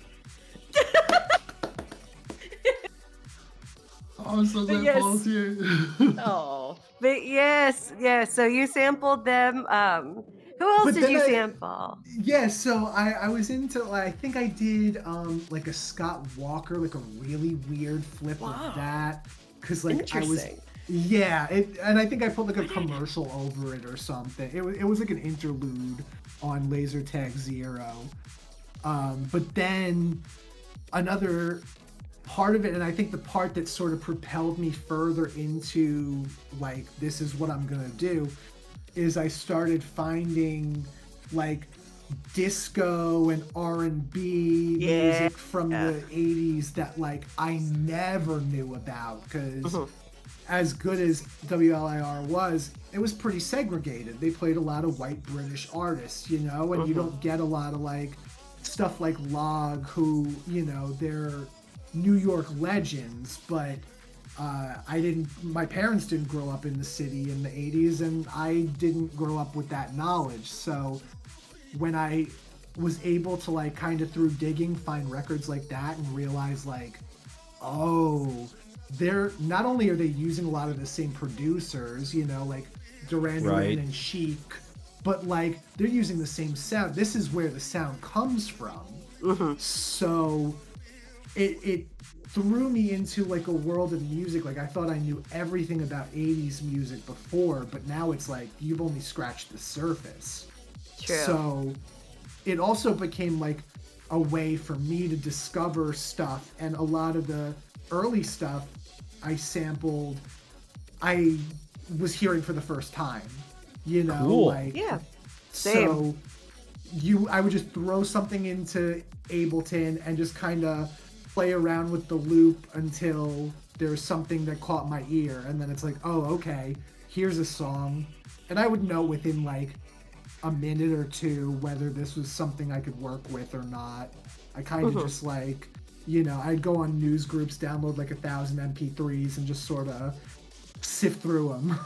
Oh, I'm so glad Yes. Paul's here. Oh, but yes. So you sampled them. Who else But did then you sample? Yeah, so I was into, I think I did like a Scott Walker, like a really weird flip Wow. of that, because like I was, Interesting. yeah, and I think I put like a commercial over it or something. It was like an interlude on Laser Tag Zero, but then another part of it, and I think the part that sort of propelled me further into like this is what I'm gonna do, is I started finding like disco and R&B music from the 80s that like I never knew about, because as good as WLIR was, it was pretty segregated. They played a lot of white British artists, you know, and you don't get a lot of like stuff like Log, who, you know, they're New York legends, but my parents didn't grow up in the city in the 80s, and I didn't grow up with that knowledge. So when I was able to like kind of through digging find records like that and realize like, oh, they're not only are they using a lot of the same producers, you know, like Duran Duran and Chic, but like they're using the same sound. This is where the sound comes from. So it threw me into like a world of music. Like I thought I knew everything about 80s music before, but now it's like you've only scratched the surface. True. So it also became like a way for me to discover stuff, and a lot of the early stuff I sampled I was hearing for the first time, you know. Cool. Like Same. So I would just throw something into Ableton and just kind of play around with the loop until there's something that caught my ear, and then it's like, oh, okay, here's a song, and I would know within like a minute or two whether this was something I could work with or not. I kind of just like, you know, I'd go on news groups, download like 1,000 MP3s and just sort of sift through them.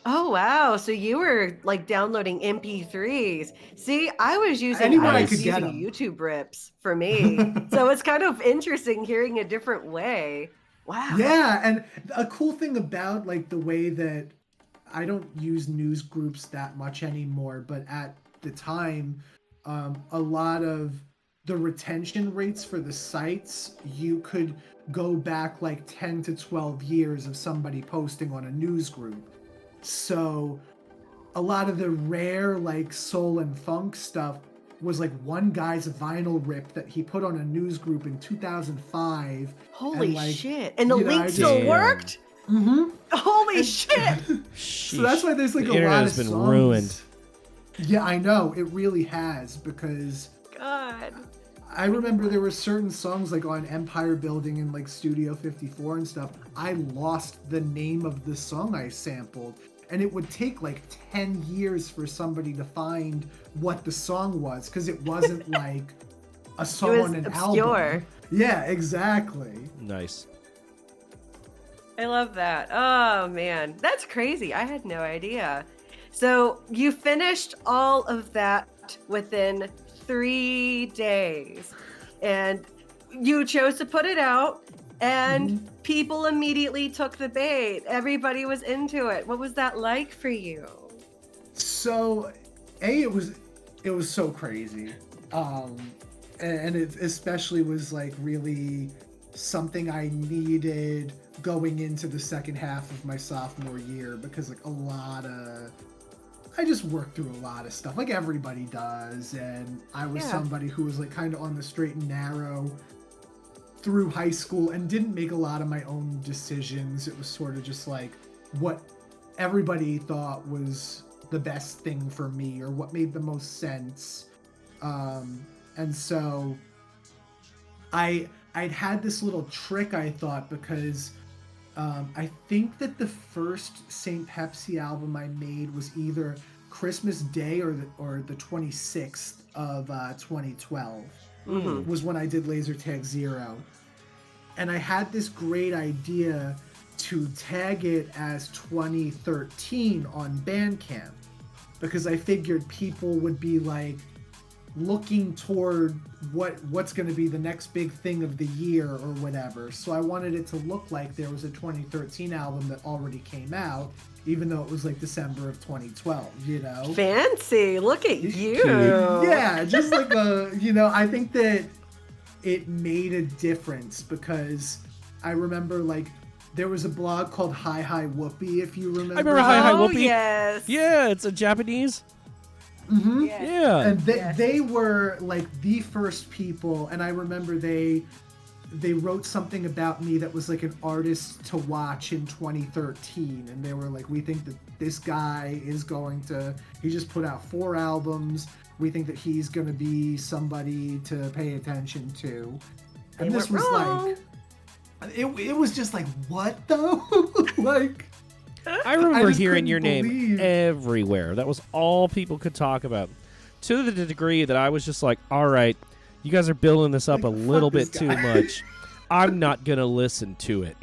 Oh wow! So you were like downloading MP3s. See, I was using Anywhere I could get 'em. YouTube rips for me. So it's kind of interesting hearing a different way. Wow. Yeah, and a cool thing about like the way that I don't use news groups that much anymore, but at the time, a lot of the retention rates for the sites, you could go back like 10 to 12 years of somebody posting on a news group. So a lot of the rare like soul and funk stuff was like one guy's vinyl rip that he put on a news group in 2005. Holy and, like, shit! And the you know, link I still just- worked. Holy shit! So that's why there's like The a internet lot has of been songs. ruined. Yeah, I know, it really has, because God. I remember there were certain songs like on Empire Building and like Studio 54 and stuff. I lost the name of the song I sampled, and it would take like 10 years for somebody to find what the song was, because it wasn't like a song was on an obscure. album. Yeah, exactly. Nice. I love that. Oh man, that's crazy. I had no idea. So you finished all of that within 3 days, and you chose to put it out, and people immediately took the bait. Everybody was into it. What was that like for you? So, it was so crazy, and it especially was like really something I needed going into the second half of my sophomore year, because like I just worked through a lot of stuff like everybody does, and I was somebody who was like kind of on the straight and narrow through high school and didn't make a lot of my own decisions. It was sort of just like what everybody thought was the best thing for me or what made the most sense. And so I'd had this little trick, I thought, because I think that the first Saint Pepsi album I made was either Christmas Day or the 26th of 2012 was when I did Laser Tag Zero. And I had this great idea to tag it as 2013 on Bandcamp. because I figured people would be like looking toward what's going to be the next big thing of the year or whatever. So I wanted it to look like there was a 2013 album that already came out, even though it was like December of 2012, you know? Fancy. Look at you. Yeah, just like I think that it made a difference because I remember like there was a blog called Hi Hi Whoopee, if you remember. I remember Hi Hi Oh, Whoopee. yes. Yeah, it's a Japanese. Mm-hmm. Yes. Yeah. And Yes. they were like the first people, and I remember they wrote something about me that was like an artist to watch in 2013, and they were like, we think that this guy is he just put out 4 albums, we think that he's going to be somebody to pay attention to. And They this weren't was wrong. like it was just like, what though? Like I remember just hearing couldn't your name believe- everywhere. That was all people could talk about. To the degree that I was just like, all right, you guys are building this up Like, a little fuck this bit too guy. much. I'm not going to listen to it.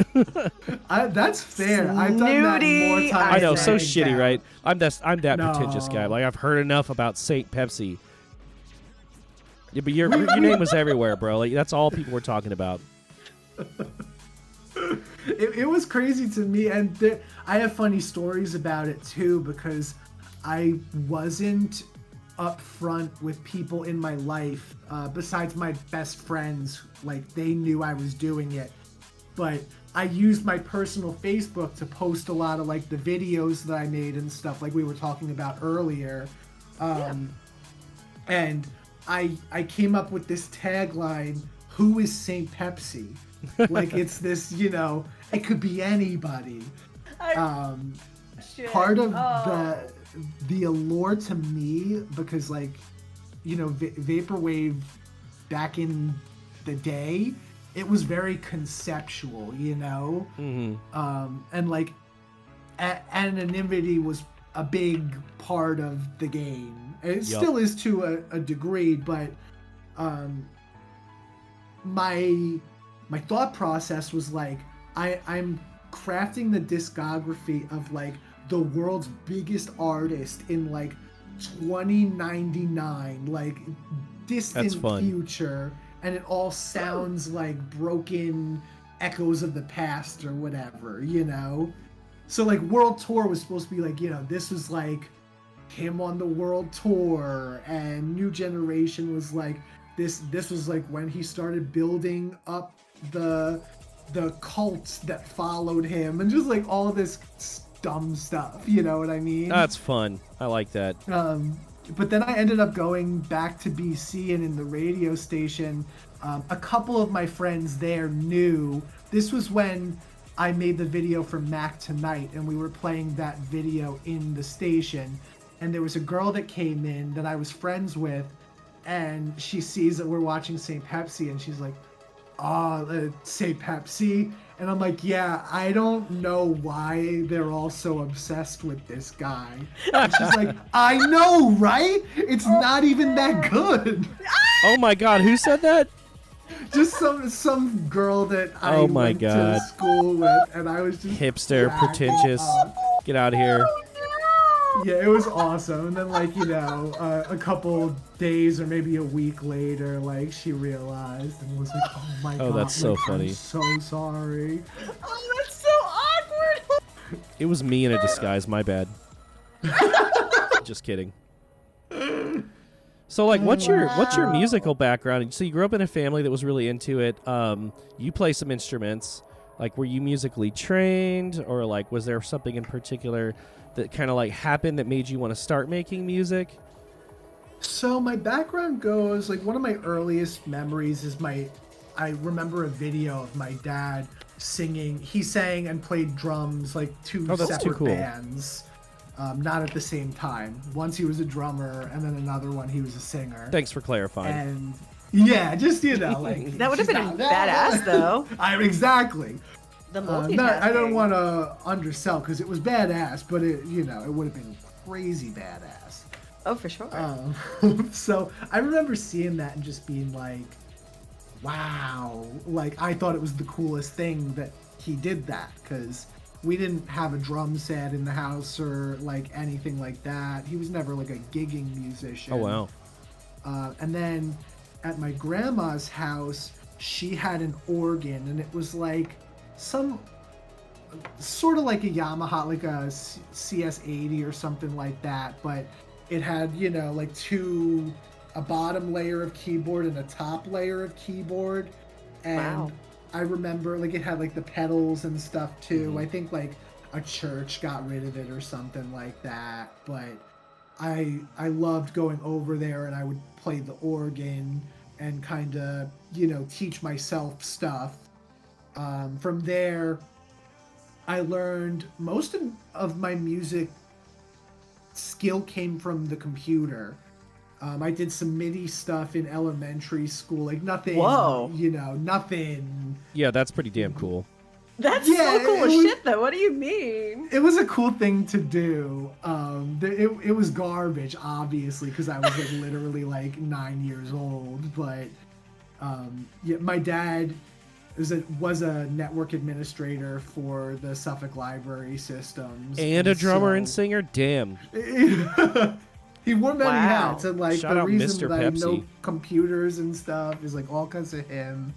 that's fair. I've done that Snooty, more times. I know, than so I shitty, count. right? I'm that pretentious guy. No. Like, I've heard enough about Saint Pepsi. Yeah, but your name was everywhere, bro. Like, that's all people were talking about. It was crazy to me, and I have funny stories about it too, because I wasn't upfront with people in my life besides my best friends. Like, they knew I was doing it, but I used my personal Facebook to post a lot of like the videos that I made and stuff, like we were talking about earlier. And I came up with this tagline: "Who is Saint Pepsi?" Like, it's this, it could be anybody. Shit. Part of Oh. the allure to me, because like, vaporwave back in the day, it was very conceptual, Mm-hmm. and like anonymity was a big part of the game. It still is to a degree, but my thought process was like, I'm crafting the discography of like the world's biggest artist in like 2099, like distant That's fun. future, and it all sounds like broken echoes of the past or whatever, So like World Tour was supposed to be like, this was like him on the World Tour, and New Generation was like this was like when he started building up the cults that followed him, and just like all this dumb stuff, you know what I mean? That's fun. I like that. But then I ended up going back to BC, and in the radio station, a couple of my friends there knew. This was when I made the video for Mac Tonight, and we were playing that video in the station, and there was a girl that came in that I was friends with, and she sees that we're watching Saint Pepsi, and she's like, Saint Pepsi? And I'm like, yeah, I don't know why they're all so obsessed with this guy. And she's like, I know, right? It's not even that good. Oh my God, who said that? Just some girl that I Oh my went God. to school with, and I was just Hipster, cracking pretentious. up. Get out of here. Yeah, it was awesome. And then, like, a couple days or maybe a week later, like, she realized and was like, oh my God. Oh, that's so like, funny. I'm so sorry. Oh, that's so awkward. It was me in a disguise. My bad. Just kidding. So, like, what's your musical background? So you grew up in a family that was really into it. You play some instruments. Like, were you musically trained, or like, was there something in particular that kind of like happened that made you want to start making music? So my background goes, like, one of my earliest memories is I remember a video of my dad singing. He sang and played drums, like two Oh, that's too separate cool. bands, not at the same time. Once he was a drummer, and then another one he was a singer. Thanks for clarifying. And yeah, just like That would have she's been not- badass, though. Exactly. The I multitasking. don't want to undersell, because it was badass, but it would have been crazy badass. Oh, for sure. So I remember seeing that and just being like, wow, like I thought it was the coolest thing that he did that, because we didn't have a drum set in the house or like anything like that. He was never like a gigging musician. Oh wow. And then at my grandma's house, she had an organ, and it was like some sort of like a Yamaha, like a CS80 or something like that, but it had, you know, like a bottom layer of keyboard and a top layer of keyboard. And Wow. I remember like it had like the pedals and stuff too. Mhm. I think like a church got rid of it or something like that, but I loved going over there, and I would play the organ and kind of, you know, teach myself stuff. From there, I learned most of my music skill came from the computer. I did some MIDI stuff in elementary school, like nothing, Whoa. you know, nothing. Yeah, that's pretty damn cool. That's Yeah, so cool it as was- shit, though. What do you mean? It was a cool thing to do. It was garbage, obviously, because I was like literally like 9 years old. But yeah, my dad was a network administrator for the Suffolk Library Systems, And a drummer and so- singer? Damn. He wore many Wow. hats, and like Shout the out reason Mr. that I know Pepsi. computers and stuff is like all because of him.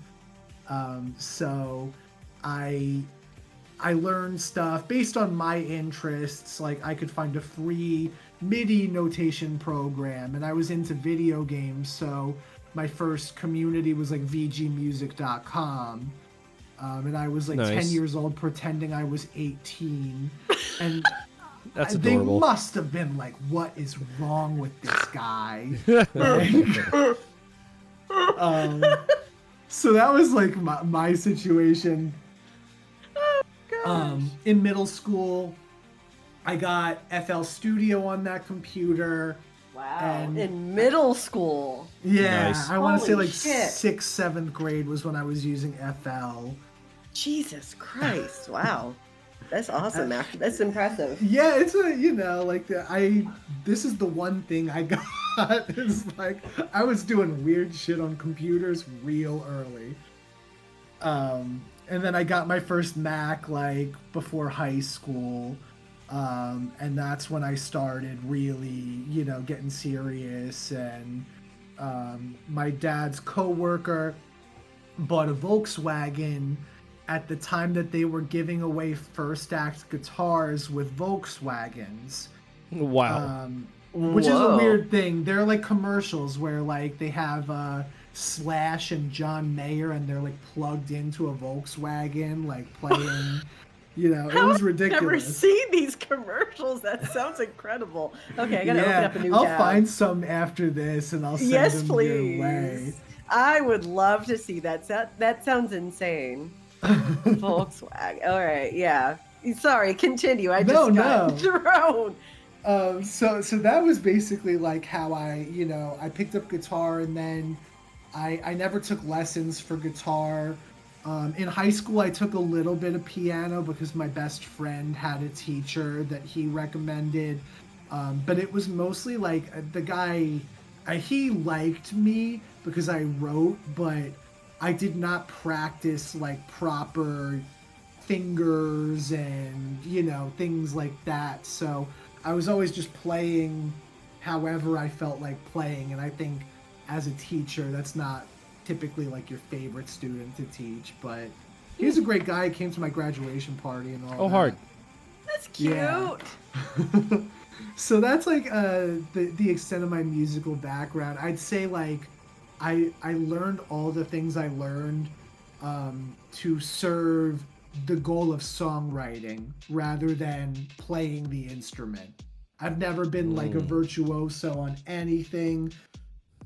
So I learned stuff based on my interests. Like I could find a free MIDI notation program, and I was into video games, so my first community was like vgmusic.com. And I was like 10 Nice. years old pretending I was 18. And That's they adorable. must have been like, what is wrong with this guy? Like, so that was like my situation. In middle school, I got FL Studio on that computer. Wow. And- In middle school. Yeah, Nice. I want to say Holy like shit. 6th, 7th grade was when I was using FL. Jesus Christ. Wow. That's awesome. That's impressive. Yeah, it's a, you know, like this is the one thing I got. Is like I was doing weird shit on computers real early. And then I got my first Mac like before high school. And that's when I started really, you know, getting serious. And my dad's coworker bought a Volkswagen at the time that they were giving away first act guitars with Volkswagens. Wow. Which is a Whoa. weird thing. They're like commercials where like they have Slash and John Mayer, and they're like plugged into a Volkswagen, like playing. You know, it was I've never ridiculous. seen these commercials. That sounds incredible. Okay, I gotta open up a new I'll tab. find some after this, and I'll send Yes, them your way. please. I would love to see that. That sounds insane. Volkswagen. All right, yeah. Sorry, continue. I just got thrown. So that was basically like how I picked up guitar, and then I never took lessons for guitar. In high school, I took a little bit of piano because my best friend had a teacher that he recommended. But it was mostly like the guy, he liked me because I wrote, but I did not practice like proper fingers and, things like that. So I was always just playing however I felt like playing. And I think as a teacher, that's not typically like your favorite student to teach, but he was a great guy. He came to my graduation party and all that. Hard. That's cute. Yeah. So that's like the extent of my musical background. I'd say like I learned all the things I learned to serve the goal of songwriting rather than playing the instrument. I've never been like a virtuoso on anything.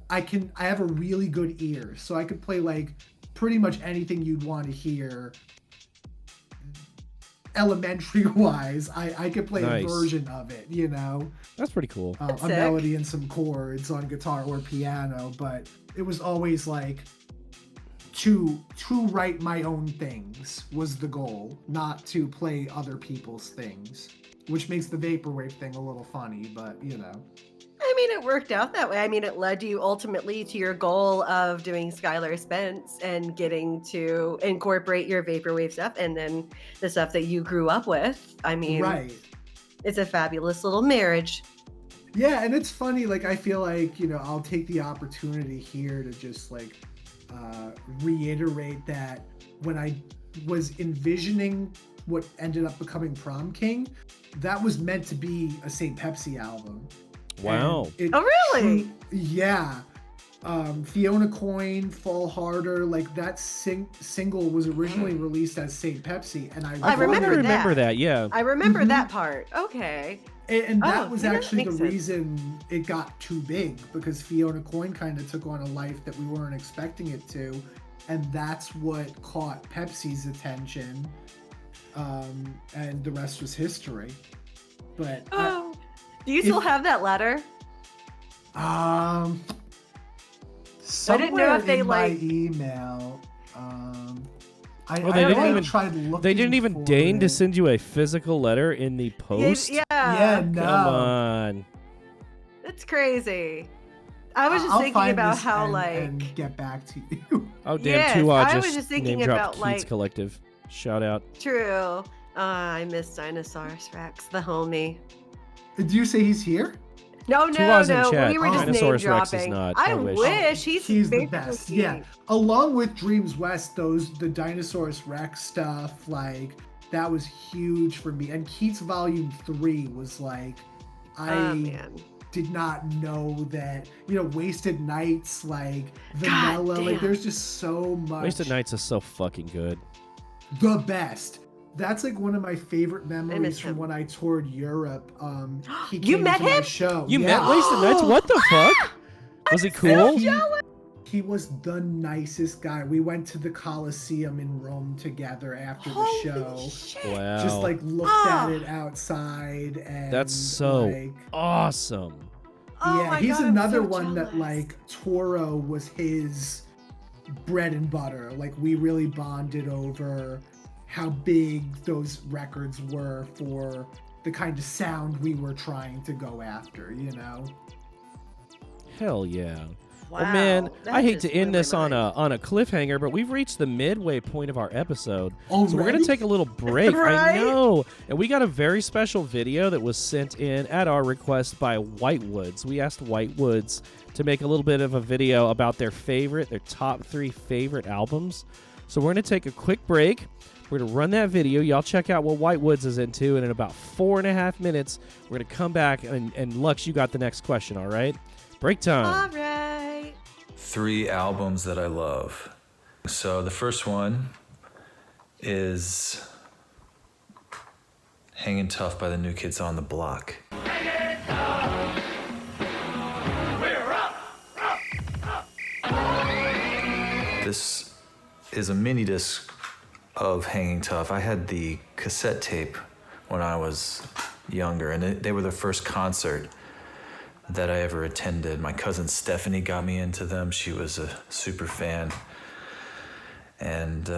I have a really good ear, so I could play like pretty much anything you'd want to hear. Elementary wise, I could play Nice. a version of it, That's pretty cool. a That's sick. melody and some chords on guitar or piano, but it was always like to write my own things was the goal, not to play other people's things, which makes the vaporwave thing a little funny, but I mean, it worked out that way. I mean, it led you ultimately to your goal of doing Skylar Spence and getting to incorporate your vaporwave stuff and then the stuff that you grew up with. I mean, Right. It's a fabulous little marriage. Yeah, and it's funny, like, I feel like, you know, I'll take the opportunity here to just, like, reiterate that when I was envisioning what ended up becoming Prom King, that was meant to be a Saint Pepsi album. Wow. Oh, really? Yeah. Fiona Coin, Fall Harder, like that single was originally released as Saint Pepsi, and I remember that. Yeah, I remember that part. Okay, and that was actually the makes sense. reason it got too big, because Fiona Coin kind of took on a life that we weren't expecting it to, and that's what caught Pepsi's attention, and the rest was history. But do you still have that letter? Somewhere I didn't know if they in my like email. They didn't even for deign to it. send you a physical letter in the post. Yeah, no. Come on. That's crazy. I was just I'll thinking find about this how and get back to you. Oh damn! Yes, Tuwa I just was just thinking name dropped about, Keats like- Collective. Shout out. true. I miss Dinosaurus Rex, the homie. Did you say he's here? No, Tuwa's in no. chat. We were just Dinosaurus name Rex is dropping. not. I I wish. wish he's the basically best. king. Yeah, along with Dreams West, the Dinosaurus Rex stuff, like that was huge for me. And Keats Volume 3 was like, Man. did not know that, you know, Wasted Nights, like Vanilla, like damn. there's just so much. Wasted Nights is so fucking good. The best. That's like one of my favorite memories miss from him. when I toured Europe. He You came met to my him? show. You Yeah. met Wasted Nights? What the fuck? Was he cool? He was the nicest guy. We went to the Colosseum in Rome together after the Holy show. shit. Wow. Just like looked at it outside, and That's so like, awesome. Oh yeah, my he's God, I'm another so one that jealous. like Toro was his bread and butter. Like we really bonded over how big those records were for the kind of sound we were trying to go after, you know? Hell yeah. Wow, Well, man, that I hate just to end blew my this on mind. a cliffhanger, but we've reached the midway point of our episode. So we're Already? going to take a little break. I Right? know. And we got a very special video that was sent in at our request by Whitewoods. We asked Whitewoods to make a little bit of a video about their top 3 favorite albums. So we're going to take a quick break. We're going to run that video. Y'all check out what Whitewoods is into. And in about 4.5 minutes, we're going to come back. And Lux, you got the next question, all right? Break time. All right. 3 albums that I love. So the first one is Hangin' Tough by the New Kids on the Block. This is a mini disc of Hanging Tough. I had the cassette tape when I was younger, and they were the first concert that I ever attended. My cousin Stephanie got me into them. She was a super fan. And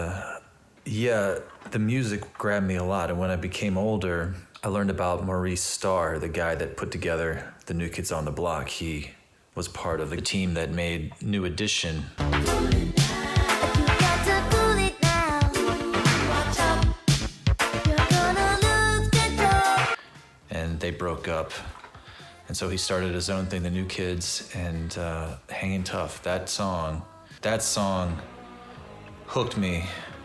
yeah, the music grabbed me a lot. And when I became older, I learned about Maurice Starr, the guy that put together the New Kids on the Block. He was part of the team that made New Edition. And they broke up. And so he started his own thing, the New Kids, and Hanging Tough. That song hooked me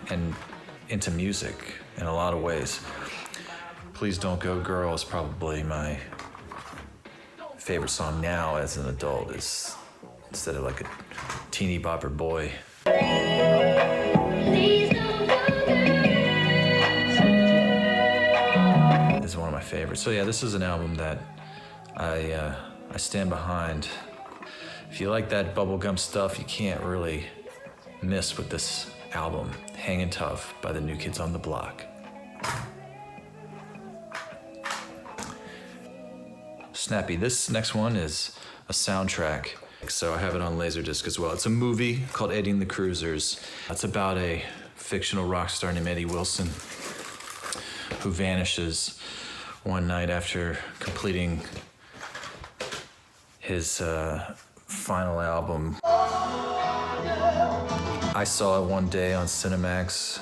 and into music in a lot of ways. Please Don't Go Girl is probably my favorite song now as an adult, is instead of like a teeny bopper boy. Is one of my favorites. So yeah, this is an album that I stand behind. If you like that bubblegum stuff, you can't really miss with this album, Hangin' Tough by the New Kids on the Block. Snappy. This next one is a soundtrack. So I have it on Laserdisc as well. It's a movie called Eddie and the Cruisers. It's about a fictional rock star named Eddie Wilson who vanishes one night after completing his final album. I saw it one day on Cinemax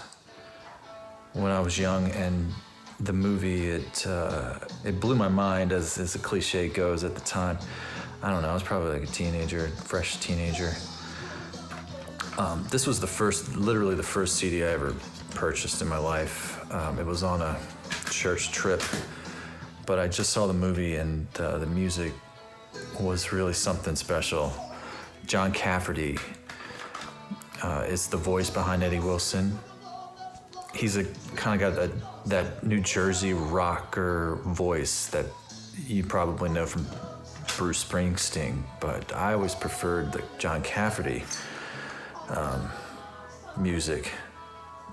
when I was young, and the movie, it blew my mind, as the cliche goes at the time. I don't know, I was probably like a teenager, fresh teenager. This was literally the first CD I ever purchased in my life. It was on a church trip, but I just saw the movie, and the music was really something special. John Cafferty is the voice behind Eddie Wilson. He's kind of got that New Jersey rocker voice that you probably know from Bruce Springsteen, but I always preferred the John Cafferty music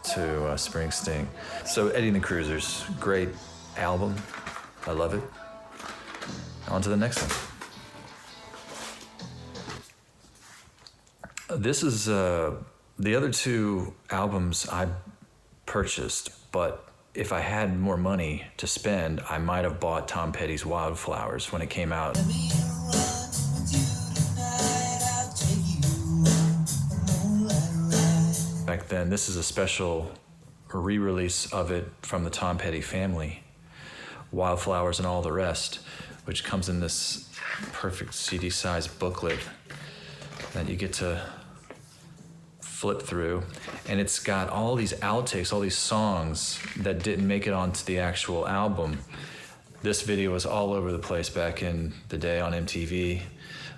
to Springsteen. So Eddie and the Cruisers, great album. I love it. On to the next one. This is the other two albums I purchased, but if I had more money to spend, I might have bought Tom Petty's Wildflowers when it came out. Back then, this is a special re-release of it from the Tom Petty family, Wildflowers and All the Rest, which comes in this perfect CD-sized booklet that you get to flip through, and it's got all these outtakes, all these songs that didn't make it onto the actual album. This video was all over the place back in the day on MTV.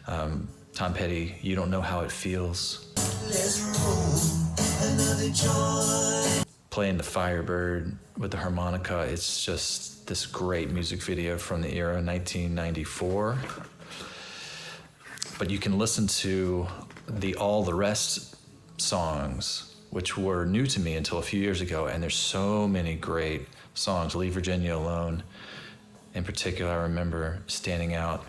Tom Petty, You Don't Know How It Feels. Playing the Firebird with the harmonica. It's just this great music video from the era, 1994. But you can listen to the All the Rest songs, which were new to me until a few years ago, and there's so many great songs. Leave Virginia Alone, in particular, I remember standing out.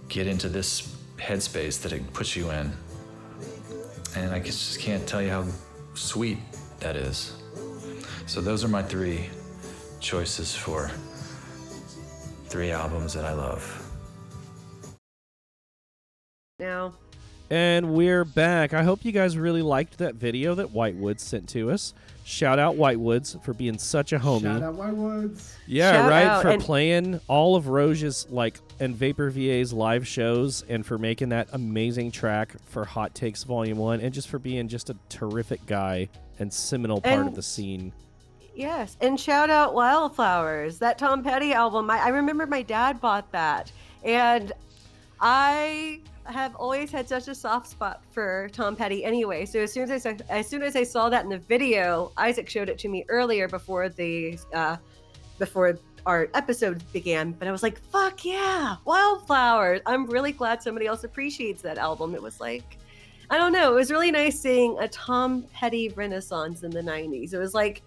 Get into this headspace that it puts you in, and I just can't tell you how sweet that is. So those are my three choices for three albums that I love. Now. And we're back. I hope you guys really liked that video that Whitewoods sent to us. Shout out Whitewoods for being such a homie. Shout out Whitewoods. Yeah, Shout right. out. For And playing all of Roge's and Vapor VA's live shows, and for making that amazing track for Hot Takes Volume 1, and just for being just a terrific guy and seminal part of the scene. Yes, and shout out Wildflowers, that Tom Petty album. I remember my dad bought that, and I have always had such a soft spot for Tom Petty anyway. So as soon as I saw that in the video, Isaac showed it to me earlier before our episode began, but I was like, fuck yeah, Wildflowers. I'm really glad somebody else appreciates that album. It was like, I don't know, it was really nice seeing a Tom Petty renaissance in the 90s. It was like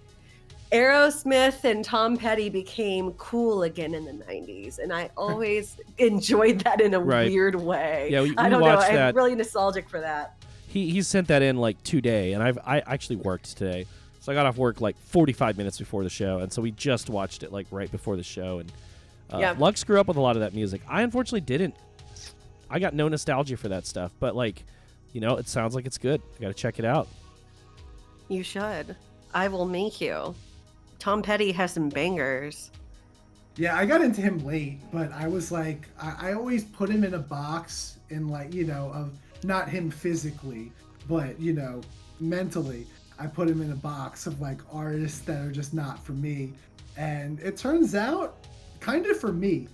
Aerosmith and Tom Petty became cool again in the 90s, and I always enjoyed that in a weird way. Yeah, we I don't know. watched that. I'm really nostalgic for that. He sent that in today, and I actually worked today, so I got off work 45 minutes before the show, and so we just watched it right before the show. And Lux grew up with a lot of that music. I unfortunately didn't. I got no nostalgia for that stuff, but it sounds like it's good. I got to check it out. You should. I will make you. Tom Petty has some bangers. Yeah, I got into him late, but I was I always put him in a box of not him physically, but, mentally. I put him in a box of artists that are just not for me. And it turns out, kind of for me,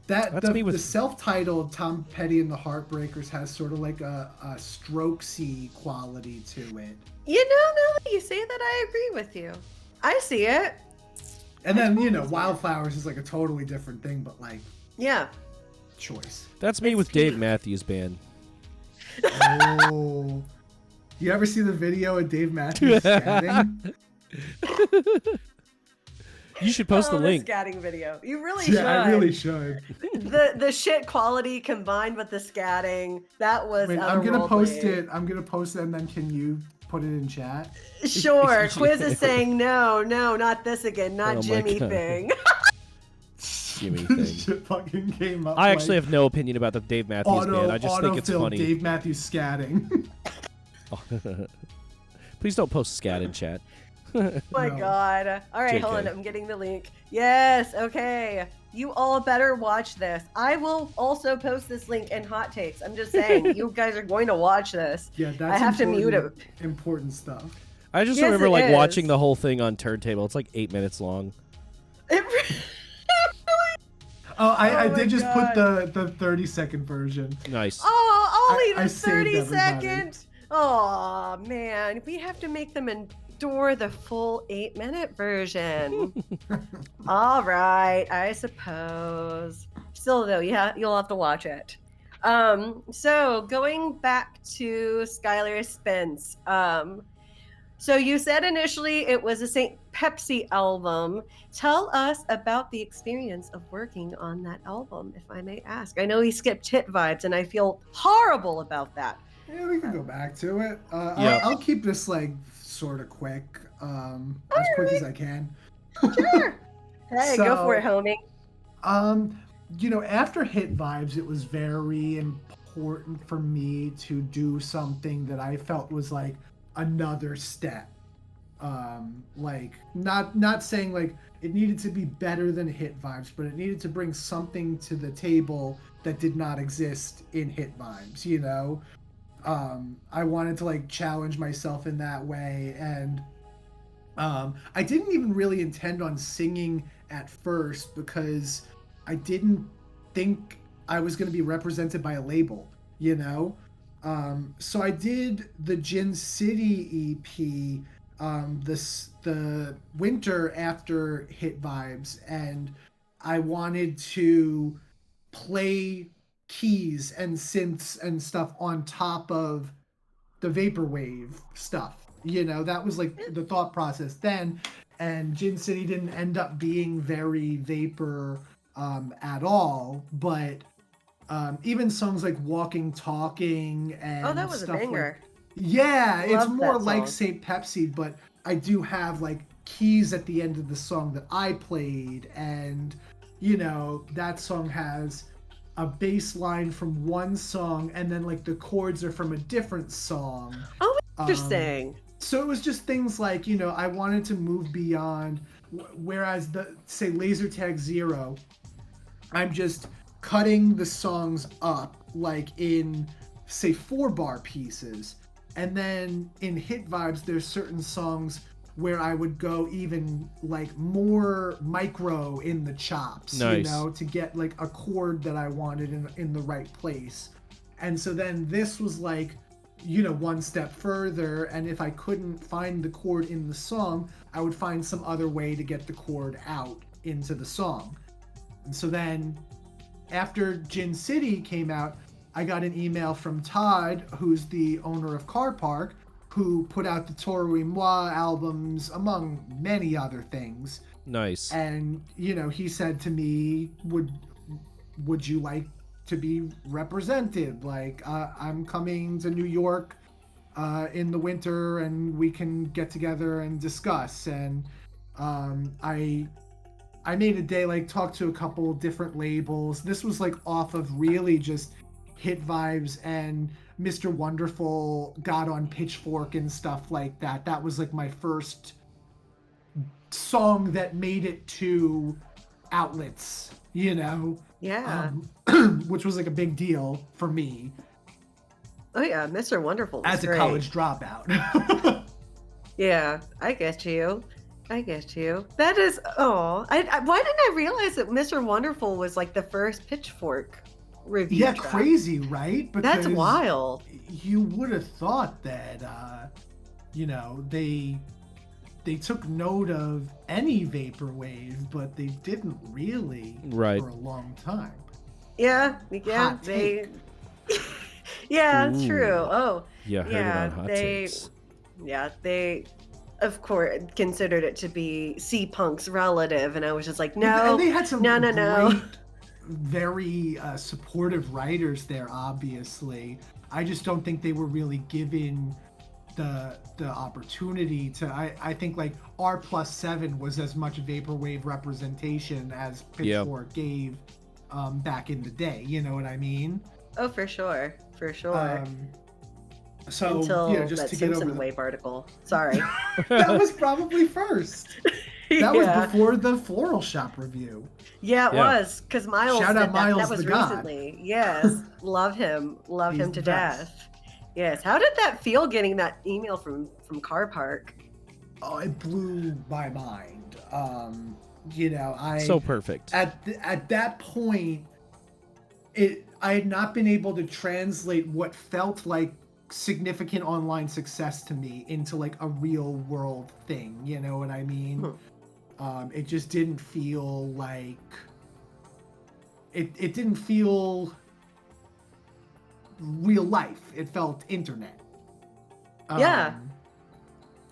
that the self-titled Tom Petty and the Heartbreakers has sort of a Strokesy quality to it. Now that you say that, I agree with you. I see it. And then, Wildflowers is a totally different thing, but yeah, choice. That's me with Dave Matthews Band. Oh. You ever see the video of Dave Matthews scatting? You should post the link. The scatting video. You really should. Yeah, I really should. The shit quality combined with the scatting, that was I'm gonna post it. I'm gonna post it, and then can you put it in chat? Sure. Quiz is saying no, not this again, not Oh my Jimmy God. thing. Jimmy thing. Shit fucking came up. I actually have no opinion about the Dave Matthews Band. I just think it's autofill funny. Dave Matthews scatting. Please don't post scat in chat. Oh my No. God. All right, hold on. JK. I'm getting the link. Yes. Okay. You all better watch this. I will also post this link in hot takes. I'm just saying, you guys are going to watch this. Yeah, that's I have to mute it. Important stuff. I just Yes, remember it like is. watching the whole thing on turntable. It's like 8 minutes long. Oh, I Oh my did just God. put the 30-second version. Nice. Oh, only I the saved 30 everybody. second. Oh, man. We have to make them endure the full 8-minute version. All right, I suppose. Still, though, yeah, you'll have to watch it. So going back to Skylar Spence. So you said initially it was a Saint Pepsi album. Tell us about the experience of working on that album, if I may ask. I know he skipped Hit Vibes, and I feel horrible about that. Yeah, we can go back to it. Yeah. I'll keep this like sort of quick, as quick as I can. Sure. Hey, go So- for it, homie. After Hit Vibes, it was very important for me to do something that I felt was like another step. Like not saying like it needed to be better than Hit Vibes, but it needed to bring something to the table that did not exist in Hit Vibes, you know? I wanted to like challenge myself in that way, and I didn't even really intend on singing at first because I didn't think I was going to be represented by a label, you know? So I did the Gin City EP the winter after Hit Vibes, and I wanted to play keys and synths and stuff on top of the vaporwave stuff. You know, that was like the thought process then. And Gin City didn't end up being very vapor at all, but even songs like Walking Talking and Oh, that was a stuff banger. yeah, it's Love more that like song. Saint Pepsi, but I do have like keys at the end of the song that I played, and you know, that song has a bass line from one song and then like the chords are from a different song. Oh, interesting. So it was just things like, you know, I wanted to move beyond, whereas the, say, Laser Tag Zero, I'm just cutting the songs up like in, say, 4-bar pieces. And then in Hit Vibes, there's certain songs where I would go even like more micro in the chops, Nice. you know, to get like a chord that I wanted in the right place. And so then this was like, you know, one step further, and if I couldn't find the chord in the song, I would find some other way to get the chord out into the song. And so then after Gin City came out, I got an email from Todd, who's the owner of Carpark, who put out the Toro albums, among many other things. Nice. And, you know, he said to me, would you like to be represented? Like, I'm coming to New York in the winter and we can get together and discuss. And I made a day, like, talk to a couple different labels. This was like off of really just Hit Vibes, and Mr. Wonderful got on Pitchfork and stuff like that. That was like my first song that made it to outlets, you know? Yeah. Which was like a big deal for me Oh yeah, Mr. Wonderful. Was as a great. college dropout. Yeah, I get you. I get you. That is. Oh, why didn't I realize that Mr. Wonderful was like the first Pitchfork review? Yeah, track? crazy, right? That's Because wild. You would have thought that, you know, they took note of any vaporwave, but they didn't really Right. for a long time. Yeah, yeah, Hot they. Yeah, Ooh. true. Oh, Yeah, I heard yeah, it on Hot they- Takes. yeah, they, of course, considered it to be C-Punk's relative, and I was just like, no, And they had some no. great, very supportive writers there, obviously. I just don't think they were really given the opportunity to, I think like R+7 was as much vaporwave representation as Pitchfork gave back in the day, you know what I mean? Oh, for sure. For sure. So Until just that to get over Simpson Wave article. Sorry. that was probably first. That was Yeah. before the Floral Shop review. Yeah, it was, because Miles Shout did out that. Miles That was the God. recently. Yes. Love him. Love He's him to the best. death. Yes. How did that feel getting that email from Carpark? Oh, it blew my mind. So perfect. At that point, I had not been able to translate what felt like significant online success to me into like a real world thing. You know what I mean? It just didn't feel like it didn't feel real life. It felt internet. Yeah.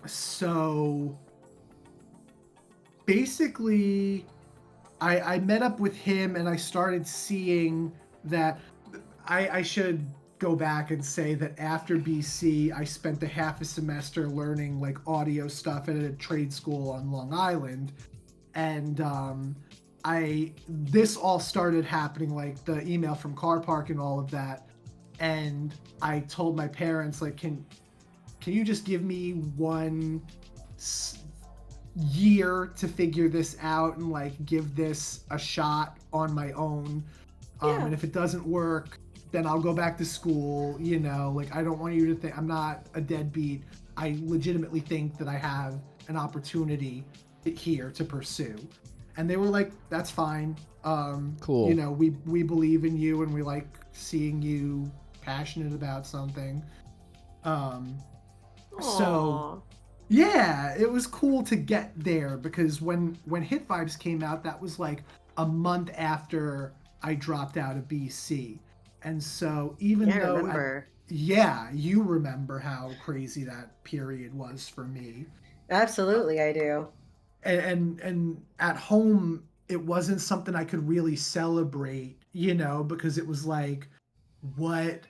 So basically, I met up with him and I started seeing that I should go back and say that after BC, I spent a half a semester learning like audio stuff at a trade school on Long Island. And this all started happening, like the email from Carpark and all of that. And I told my parents, like, can you just give me one year to figure this out and like give this a shot on my own? And if it doesn't work, then I'll go back to school. You know, like, I don't want you to think I'm not a deadbeat. I legitimately think that I have an opportunity here to pursue. And they were like, that's fine. Cool. You know, we believe in you and we like seeing you passionate about something. So yeah, it was cool to get there, because when Hit Vibes came out, that was like a month after I dropped out of BC. And so even though remember. you remember how crazy that period was for me. Absolutely, I do. And at home, it wasn't something I could really celebrate, you know, because it was like, what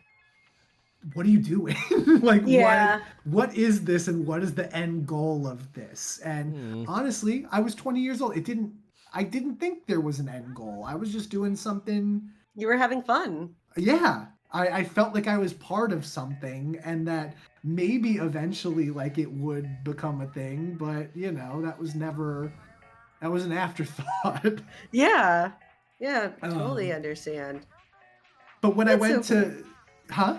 are you doing? Like, what is this, and what is the end goal of this? And honestly, I was 20 years old. I didn't think there was an end goal. I was just doing something. You were having fun. Yeah. I felt like I was part of something, and that maybe eventually like it would become a thing, but you know, that was an afterthought. Yeah. Yeah, totally understand. But when That's I went so to huh?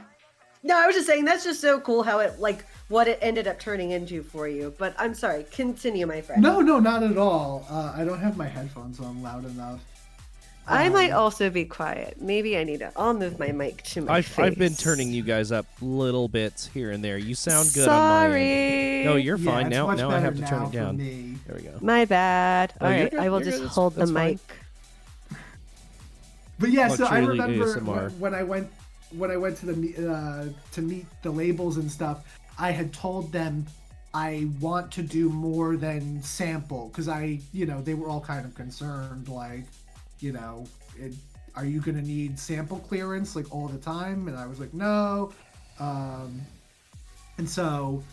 No, I was just saying that's just so cool how it, like, what it ended up turning into for you. But I'm sorry, continue, my friend. No, not at all. I don't have my headphones on loud enough. I might also be quiet. Maybe I'll move my mic to my face. I've been turning you guys up little bits here and there. You sound good Sorry. on my end. No, you're Yeah, fine. it's Now much I better have to turn now it down. for me. There we go. My bad. No, All you're right, good. I will You're just good. hold the That's fine. mic. But yeah, so I Luxury remember ASMR. when I went to meet the labels and stuff, I had told them I want to do more than sample, because they were all kind of concerned, like, you know, are you gonna need sample clearance like all the time? And I was like, no. And so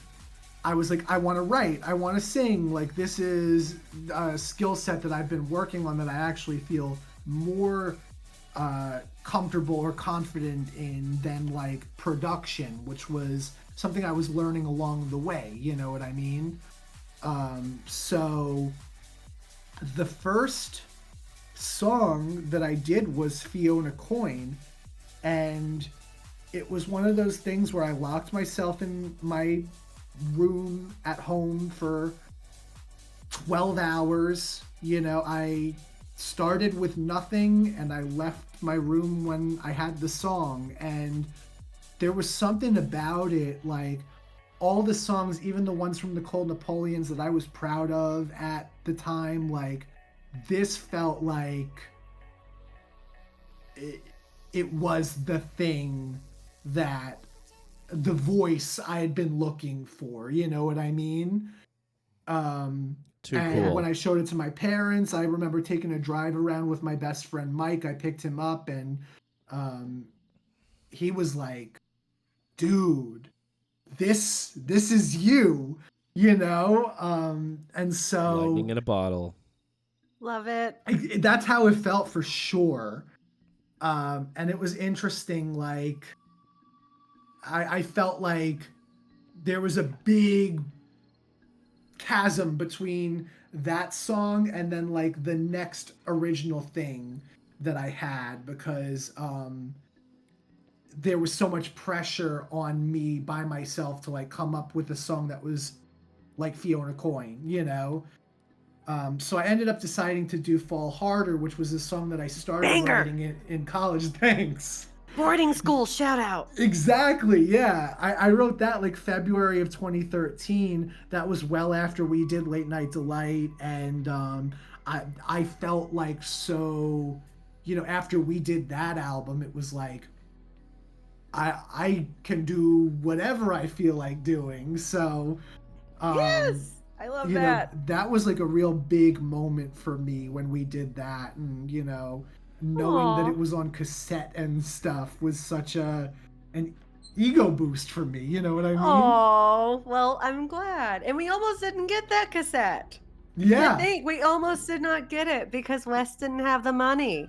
I was like, I want to write, I want to sing. Like, this is a skill set that I've been working on that I actually feel more comfortable or confident in than like production, which was something I was learning along the way, you know what I mean? So the first song that I did was Fiona Coin, and it was one of those things where I locked myself in my room at home for 12 hours. You know, I started with nothing and I left my room when I had the song, and there was something about it, like all the songs, even the ones from the Cold Napoleons that I was proud of at the time, like this felt like it was the thing, that the voice I had been looking for, you know what I mean? Too And cool. when I showed it to my parents, I remember taking a drive around with my best friend Mike. I picked him up, and he was like, dude, this is you, you know? And so Lightning in a bottle. Love it. that's how it felt for sure. And it was interesting, like I felt like there was a big chasm between that song and then like the next original thing that I had, because there was so much pressure on me by myself to like come up with a song that was like Fiona Coin, you know? So I ended up deciding to do Fall Harder, which was a song that I started writing in college. Thanks. Boarding school shout out. Exactly, yeah. I wrote that like February of 2013. That was well after we did Late Night Delight, and I felt like, so, you know, after we did that album, it was like I can do whatever I feel like doing. So Yes, I love you that. know, that was like a real big moment for me when we did that, and you know, knowing that Aw. it was on cassette and stuff was such an ego boost for me, you know what I mean? Oh, well, I'm glad. And we almost didn't get that cassette. I Yeah. think we almost did not get it because Wes didn't have the money.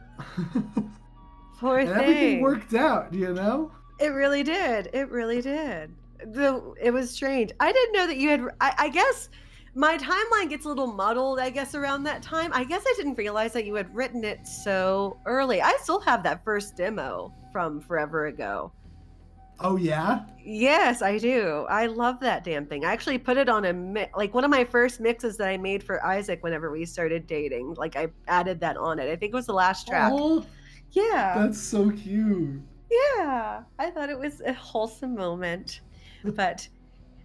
Poor And thing. everything worked out, you know? It really did. It really did. It was strange. I didn't know that you had. I guess my timeline gets a little muddled, I guess, around that time. I guess I didn't realize that you had written it so early. I still have that first demo from forever ago. Oh yeah? Yes, I do. I love that damn thing. I actually put it on like one of my first mixes that I made for Isaac whenever we started dating. Like I added that on it. I think it was the last track. Oh, Yeah. that's so cute. Yeah. I thought it was a wholesome moment. But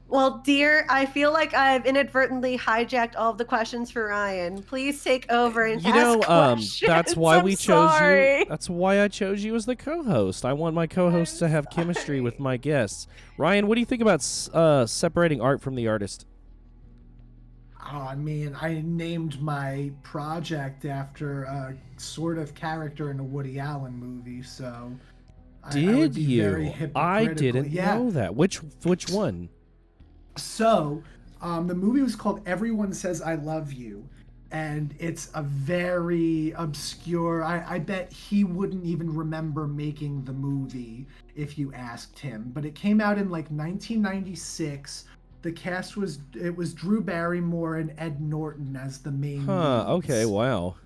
well, dear, I feel like I've inadvertently hijacked all of the questions for Ryan. Please take over and ask questions. That's why I'm we chose sorry. you. That's why I chose you as the co-host. I want my co-hosts to have chemistry with my guests. Ryan, what do you think about separating art from the artist? Oh, I mean, I named my project after a sort of character in a Woody Allen movie, so I would be very hypocritical. I didn't know that. Which one? So, the movie was called Everyone Says I Love You, and it's a very obscure. I bet he wouldn't even remember making the movie if you asked him. But it came out in like 1996. The cast was Drew Barrymore and Ed Norton as the main leads. Okay, wow.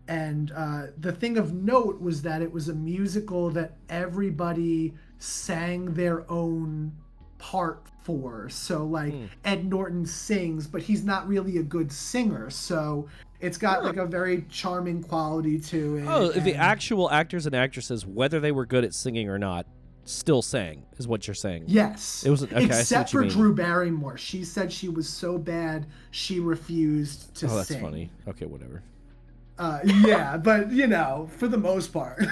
And the thing of note was that it was a musical that everybody sang their own part for. So like Ed Norton sings, but he's not really a good singer. So it's got like a very charming quality to it. Oh, the actual actors and actresses, whether they were good at singing or not, still sang, is what you're saying. Yes. It was okay, except for mean. Drew Barrymore. She said she was so bad she refused to sing. Oh, that's funny. Okay, whatever. Yeah, but you know, for the most part.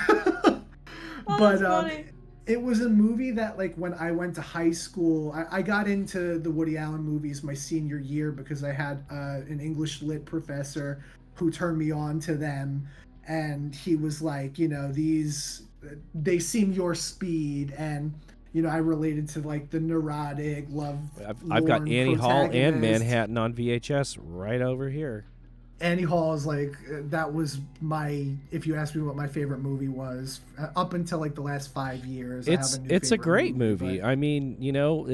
But it was a movie that, like, when I went to high school, I got into the Woody Allen movies my senior year because I had an English lit professor who turned me on to them, and he was like, you know, they seem your speed, and you know, I related to like the neurotic love. I've got Annie Hall and protagonist. Manhattan on VHS right over here. Annie Hall is like, that was if you ask me what my favorite movie was, up until like the last 5 years. It's a great movie. I mean, you know,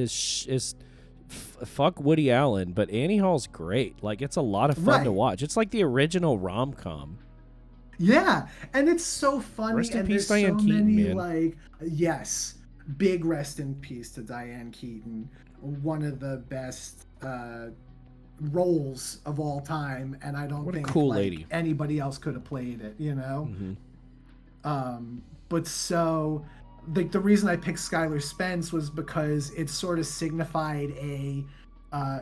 fuck Woody Allen, but Annie Hall's great. Like, it's a lot of fun to watch. It's like the original rom-com. Yeah, and it's so funny. Rest in and peace, there's Diane so Keaton, many, man. like, yes, big rest in peace to Diane Keaton. One of the best roles of all time, and I don't think cool like, lady. anybody else could have played it, you know? Mm-hmm. But so, like, the reason I picked Skylar Spence was because it sort of signified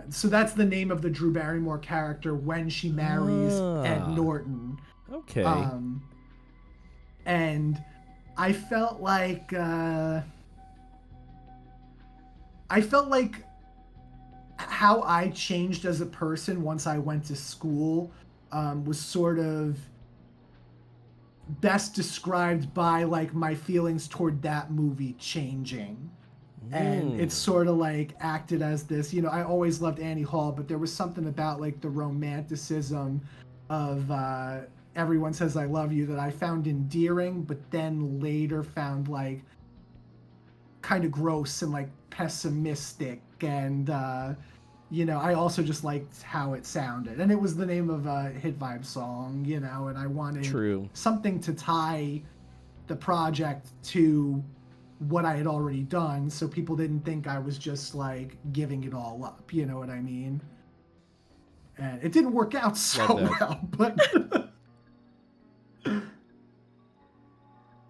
so that's the name of the Drew Barrymore character when she marries Ed Norton. Okay. And I felt like how I changed as a person once I went to school was sort of best described by like my feelings toward that movie changing. And it's sort of like acted as this, I always loved Annie Hall, but there was something about like the romanticism of Everyone Says I Love You that I found endearing, but then later found like kind of gross and like pessimistic. And, I also just liked how it sounded. And it was the name of a hit vibe song, and I wanted something to tie the project to what I had already done, so people didn't think I was just like giving it all up, you know what I mean? And it didn't work out so well, but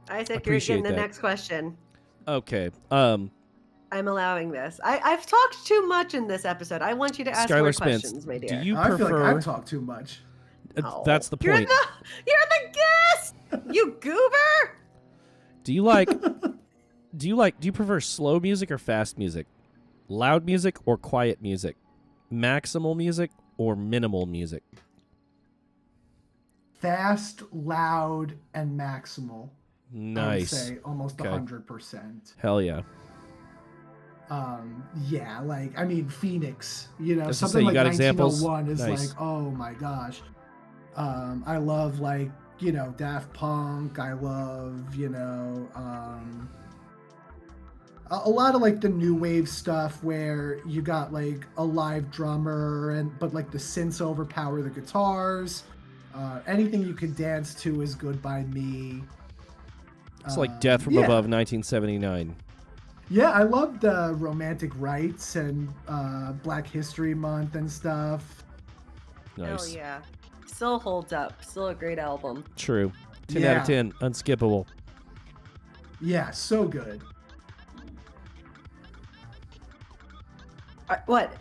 Isaac, you're getting the next question. Okay. I'm allowing this. I've talked too much in this episode. I want you to ask Skylar more Spence, questions, my dear. do you I feel prefer? like I've talked too much. That's the point. You're the guest. You goober. Do you prefer slow music or fast music? Loud music or quiet music? Maximal music or minimal music? Fast, loud, and maximal. Nice. I would say almost 100%. Hell yeah. Yeah, like, I mean, Phoenix, you something like got 1901 examples? is Nice. like, oh my gosh. I love like, Daft Punk. I love, a lot of like the new wave stuff where you got like a live drummer but like the synths overpower the guitars. Anything you can dance to is good by me. It's like Death from Above 1979. Yeah, I loved Romantic Rights and Black History Month and stuff. Nice. Hell yeah. Still holds up. Still a great album. True. 10 out of 10. Unskippable. Yeah, so good. What?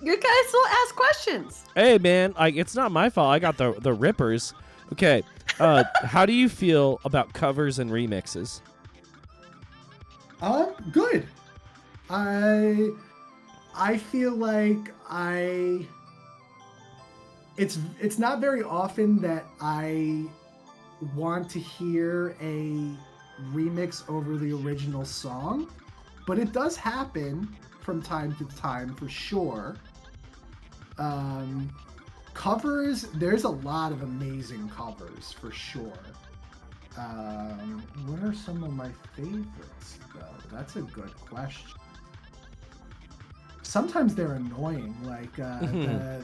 You guys still ask questions. Hey, man, it's not my fault. I got the rippers. Okay. How do you feel about covers and remixes? Good. I feel like it's not very often that I want to hear a remix over the original song, but it does happen from time to time for sure. Covers, there's a lot of amazing covers for sure. What are some of my favorites though? That's a good question. Sometimes they're annoying, like the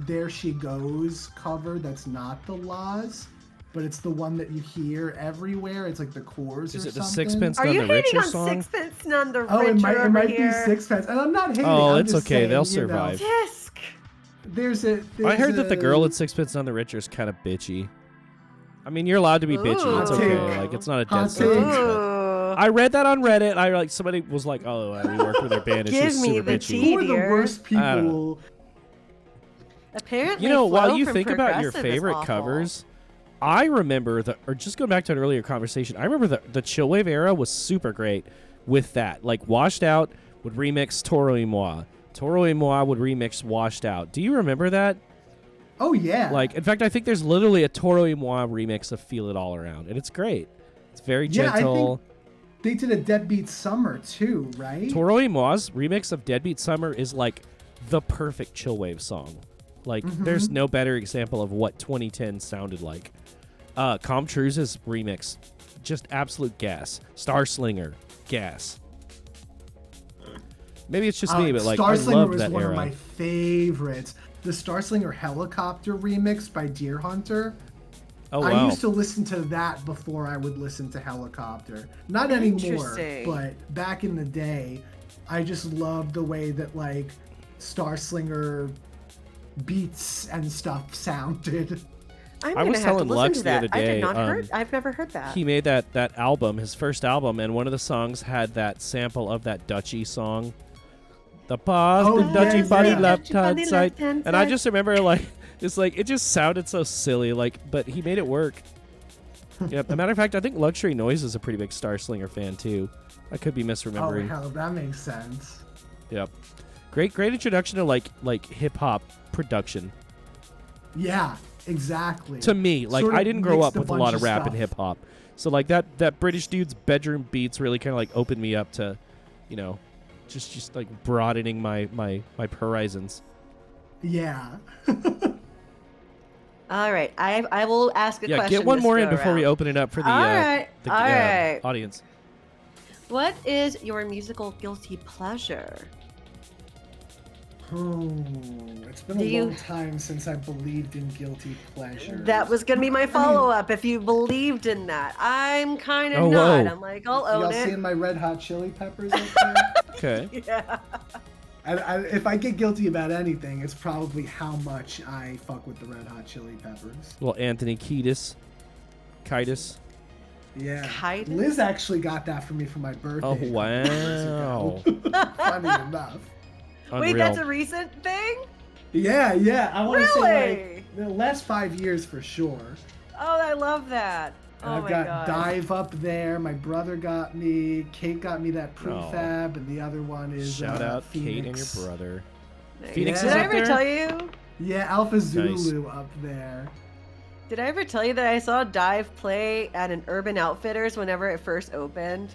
There She Goes cover that's not the Laws, but it's the one that you hear everywhere. It's like the chorus Is or it the something. Sixpence Are None you the hating Richer on song? Sixpence None the Richer Oh, it might be here? Sixpence, and I'm not hating. Oh, I'm it's just okay. saying, They'll survive. Disc. I heard that the girl at Sixpence None the Richer is kind of bitchy. I mean, you're allowed to be bitchy. It's Ooh. okay. Like, it's not a Hot death sentence. take. but- I read that on Reddit. Somebody was like, "Oh, we worked with her band. And Give she's me super the bitchy." tea. Who are the Dear. worst I don't people? Apparently, You know, while Flow you from think about your Progressive is favorite awful. covers, I remember or just going back to an earlier conversation, I remember the chillwave era was super great with that. Like, Washed Out would remix Toro y Moi. Toro y Moi would remix Washed Out. Do you remember that? Oh yeah. Like, in fact, I think there's literally a Toro y Moi remix of Feel It All Around, and it's great. It's very Yeah, I gentle. they did a Deadbeat Summer too, right? Toro y Moi's remix of Deadbeat Summer is like the perfect chillwave song. Like, there's no better example of what 2010 sounded like. Comtruse's remix, just absolute gas. Star Slinger, gas. Maybe it's just me, but like, Star I Slinger love was that one era. of my favorites. The Star Slinger Helicopter remix by Deer Hunter. Oh, I wow. used to listen to that before I would listen to Helicopter. Not anymore, Interesting. but back in the day, I just loved the way that like Star Slinger beats and stuff sounded. I'm I gonna was have telling to listen Lux to the that. other I day, did not heard. I've never heard that. He made that album, his first album, and one of the songs had that sample of that Dutchy song. The positive Dutchy yes, body yeah. left Dutchy body hand side. left-hand And I side. just remember, like, it's like, it just sounded so silly, like, but he made it work. Yeah, as a matter of fact, I think Luxury Noise is a pretty big Star Slinger fan, too. I could be Oh misremembering. hell, that makes sense. Yep. Great introduction to, like hip-hop production. Yeah, exactly. To me, like, Sort of I didn't grow mixed up with a bunch lot of of rap and stuff. hip-hop. So, like, that British dude's bedroom beats really kind of, like, opened me up to, you know, just like broadening my horizons. Yeah. All right. I will ask a question. Get one this more go in before we around. open it up for the, All right. audience. What is your musical guilty pleasure? Oh, it's been a long time since I believed in guilty pleasure. That was going to be my follow-up. If you believed in that. I'm kind of Oh, not. whoa. I'm like, I'll own Y'all it. seeing my red hot chili peppers up there? Okay. Yeah. If I get guilty about anything, it's probably how much I fuck with the red hot chili peppers. Well, Anthony Kiedis. Yeah. Kiedis? Liz actually got that for me for my birthday. Oh, a couple years wow. ago. Funny enough. Unreal. Wait, that's a recent thing? Yeah. I want to say Really? like the last 5 years for sure. Oh, I love that. And Oh I've my got god. Dive up there. My brother got me. Kate got me that prefab, and the other one is Shout out Phoenix. Kate and your brother. Nice. Phoenix Yeah. is Did I up ever there? tell you? Yeah, Alpha Zulu up there. Did I ever tell you that I saw Dive play at an Urban Outfitters whenever it first opened?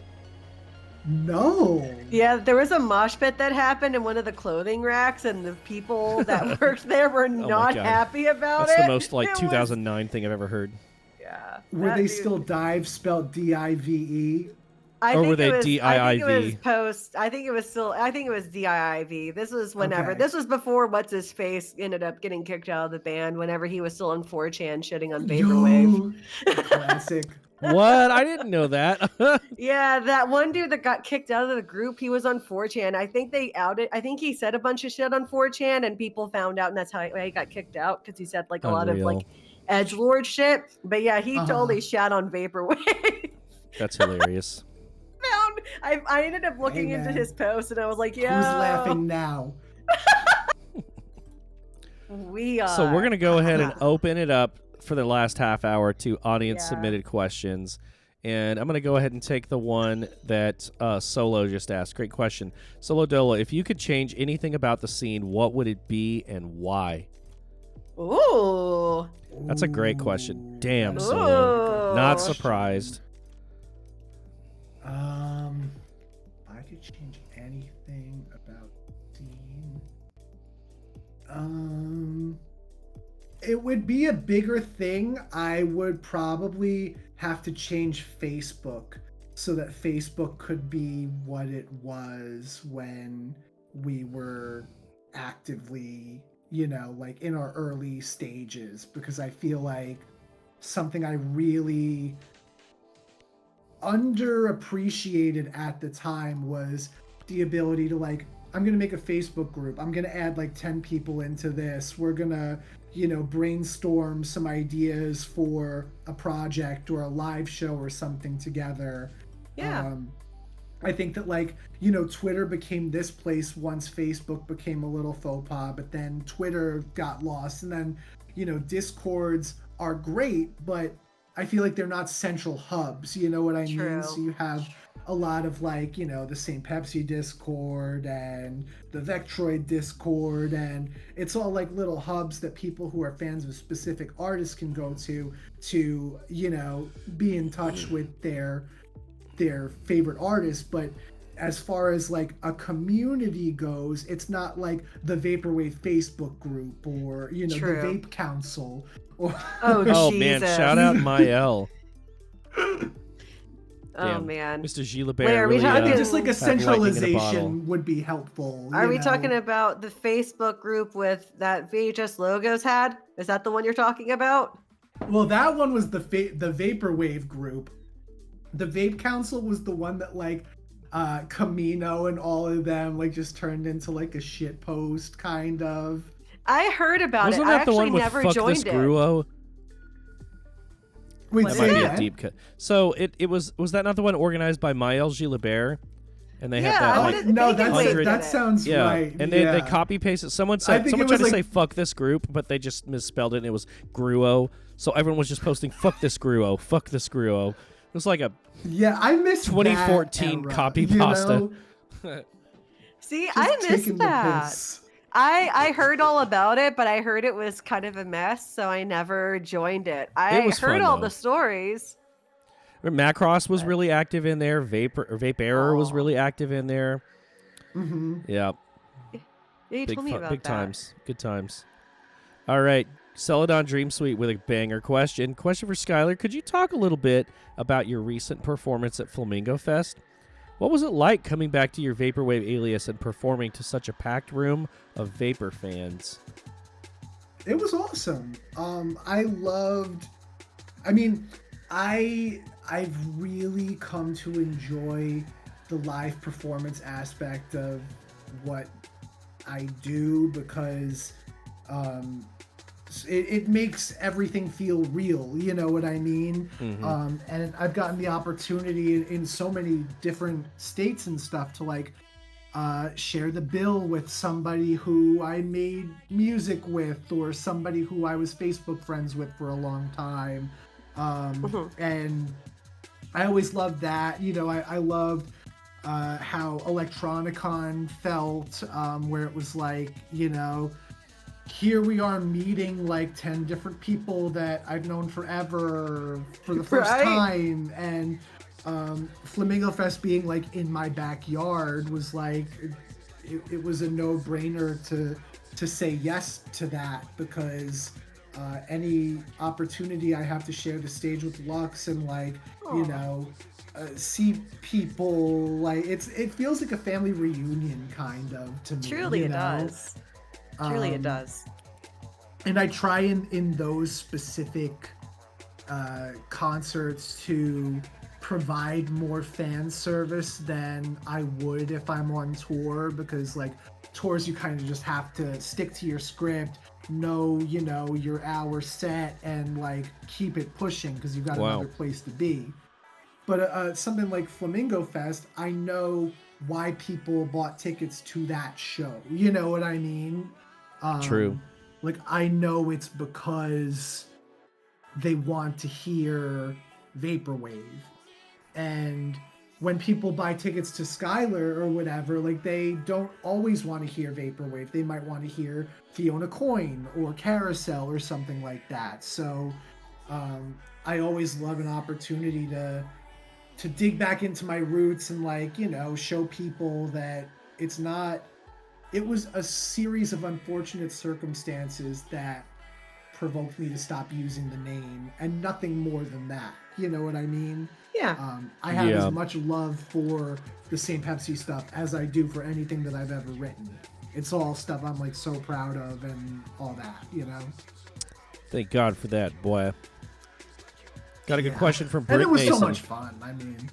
No. Yeah, there was a mosh pit that happened in one of the clothing racks, and the people that worked there were my not God. happy about That's it. the most like It was- 2009 thing I've ever heard. Yeah. Were that they dude- still Dive spelled D-I-V-E? I Or think were they it was, I think it was DIIV? post. I think it was DIIV. This was whenever. Okay. This was before what's his face ended up getting kicked out of the band. Whenever he was still on 4chan shitting on vaporwave. Yo, classic. What? I didn't know that. Yeah, that one dude that got kicked out of the group, he was on 4chan. I think they outed. I think he said a bunch of shit on 4chan, and people found out, and that's how he got kicked out because he said like a lot of Unreal. like edgelord shit. But yeah, he Uh-huh. totally shat on vaporwave. That's hilarious. I ended up looking into man. his post, and I was like, yeah, Who's laughing now? We are. So we're going to go ahead and open it up for the last half hour to audience Yeah. submitted questions. And I'm going to go ahead and take the one that Solo just asked. Great question. Solo Dolo, if you could change anything about the scene, what would it be and why? Ooh. That's a great question. Damn, Ooh. Solo. Not Ooh. surprised. If I could change anything about the scene, it would be a bigger thing. I would probably have to change Facebook so that Facebook could be what it was when we were actively, like in our early stages, because I feel like something I really underappreciated at the time was the ability to like, I'm going to make a Facebook group. I'm going to add like 10 people into this. We're going to, brainstorm some ideas for a project or a live show or something together. Yeah. I think that like, Twitter became this place once Facebook became a little faux pas, but then Twitter got lost, and then, Discords are great, but I feel like they're not central hubs, you know what I True. mean? So you have a lot of like, the Saint Pepsi Discord and the Vectroid Discord, and it's all like little hubs that people who are fans of specific artists can go to, be in touch with their favorite artists. But as far as like a community goes, it's not like the Vaporwave Facebook group or, the True. Vape Council. Or Oh, Oh, Jesus. man. Shout out Mael. Oh, Damn. man. Mr. Gilbert. Wait, are we really, talking- just like a had lightning in a bottle. centralization would be helpful. Are you we know? talking about the Facebook group with that VHS logos had? Is that the one you're talking about? Well, that one was the Vaporwave group. The Vape Council was the one that like Camino and all of them like just turned into like a shit post kind of. I heard about Wasn't it. I that the actually one with never Fuck joined This it. Gruo? Wait, What That is might be it? a deep cut. So it was that not the one organized by Mael Gilbert? And they Yeah, had that I like didn't No, think it was that in it. sounds yeah, right. and they yeah. copy pasted. Someone I think tried it was to say like- fuck this group, but they just misspelled it and it was Gruo. So everyone was just posting fuck this Gruo, fuck this Gruo. It was like a Yeah, I missed 2014 that era, copy you pasta. know? See, Just I taking missed the that. piss. I heard all about it, but I heard it was kind of a mess, so I never joined it. I was heard fun, all though. the stories. Macross was really active in there. Vape Error was Aw. really active in there. Mm-hmm. Yeah. Yeah, you told me about big that. times. Good times. All right. Celadon Dream Suite with a banger question. Question for Skylar. Could you talk a little bit about your recent performance at Flamingo Fest? What was it like coming back to your Vaporwave alias and performing to such a packed room of Vapor fans? It was awesome. I mean, I've really come to enjoy the live performance aspect of what I do because it makes everything feel real, you know what I mean? Mm-hmm. And I've gotten the opportunity in so many different states and stuff to like share the bill with somebody who I made music with or somebody who I was Facebook friends with for a long time. And I always loved that. You know, I loved how Electronicon felt, where it was like, you know, here we are meeting like 10 different people that I've known forever for the first time. And Flamingo Fest being like in my backyard was like, it was a no-brainer to say yes to that because any opportunity I have to share the stage with Lux and like, you know, see people like it feels like a family reunion kind of to me. Truly you it know? does. Truly it does. And I try in those specific concerts to provide more fan service than I would if I'm on tour because like tours you kind of just have to stick to your script, know, you know, your hour set and like keep it pushing because you've got another place to be. But something like Flamingo Fest, I know why people bought tickets to that show. You know what I mean? True. Like I know it's because they want to hear Vaporwave. And when people buy tickets to Skylar or whatever, like they don't always want to hear Vaporwave. They might want to hear Fiona Coin or Carousel or something like that. So I always love an opportunity to dig back into my roots and like, you know, show people that it was a series of unfortunate circumstances that provoked me to stop using the name and nothing more than that. You know what I mean? Yeah. I have as much love for the Saint Pepsi stuff as I do for anything that I've ever written. It's all stuff I'm like so proud of and all that, you know? Thank God for that, boy. Got a good question from Britt And it was Mason. so much fun. I mean,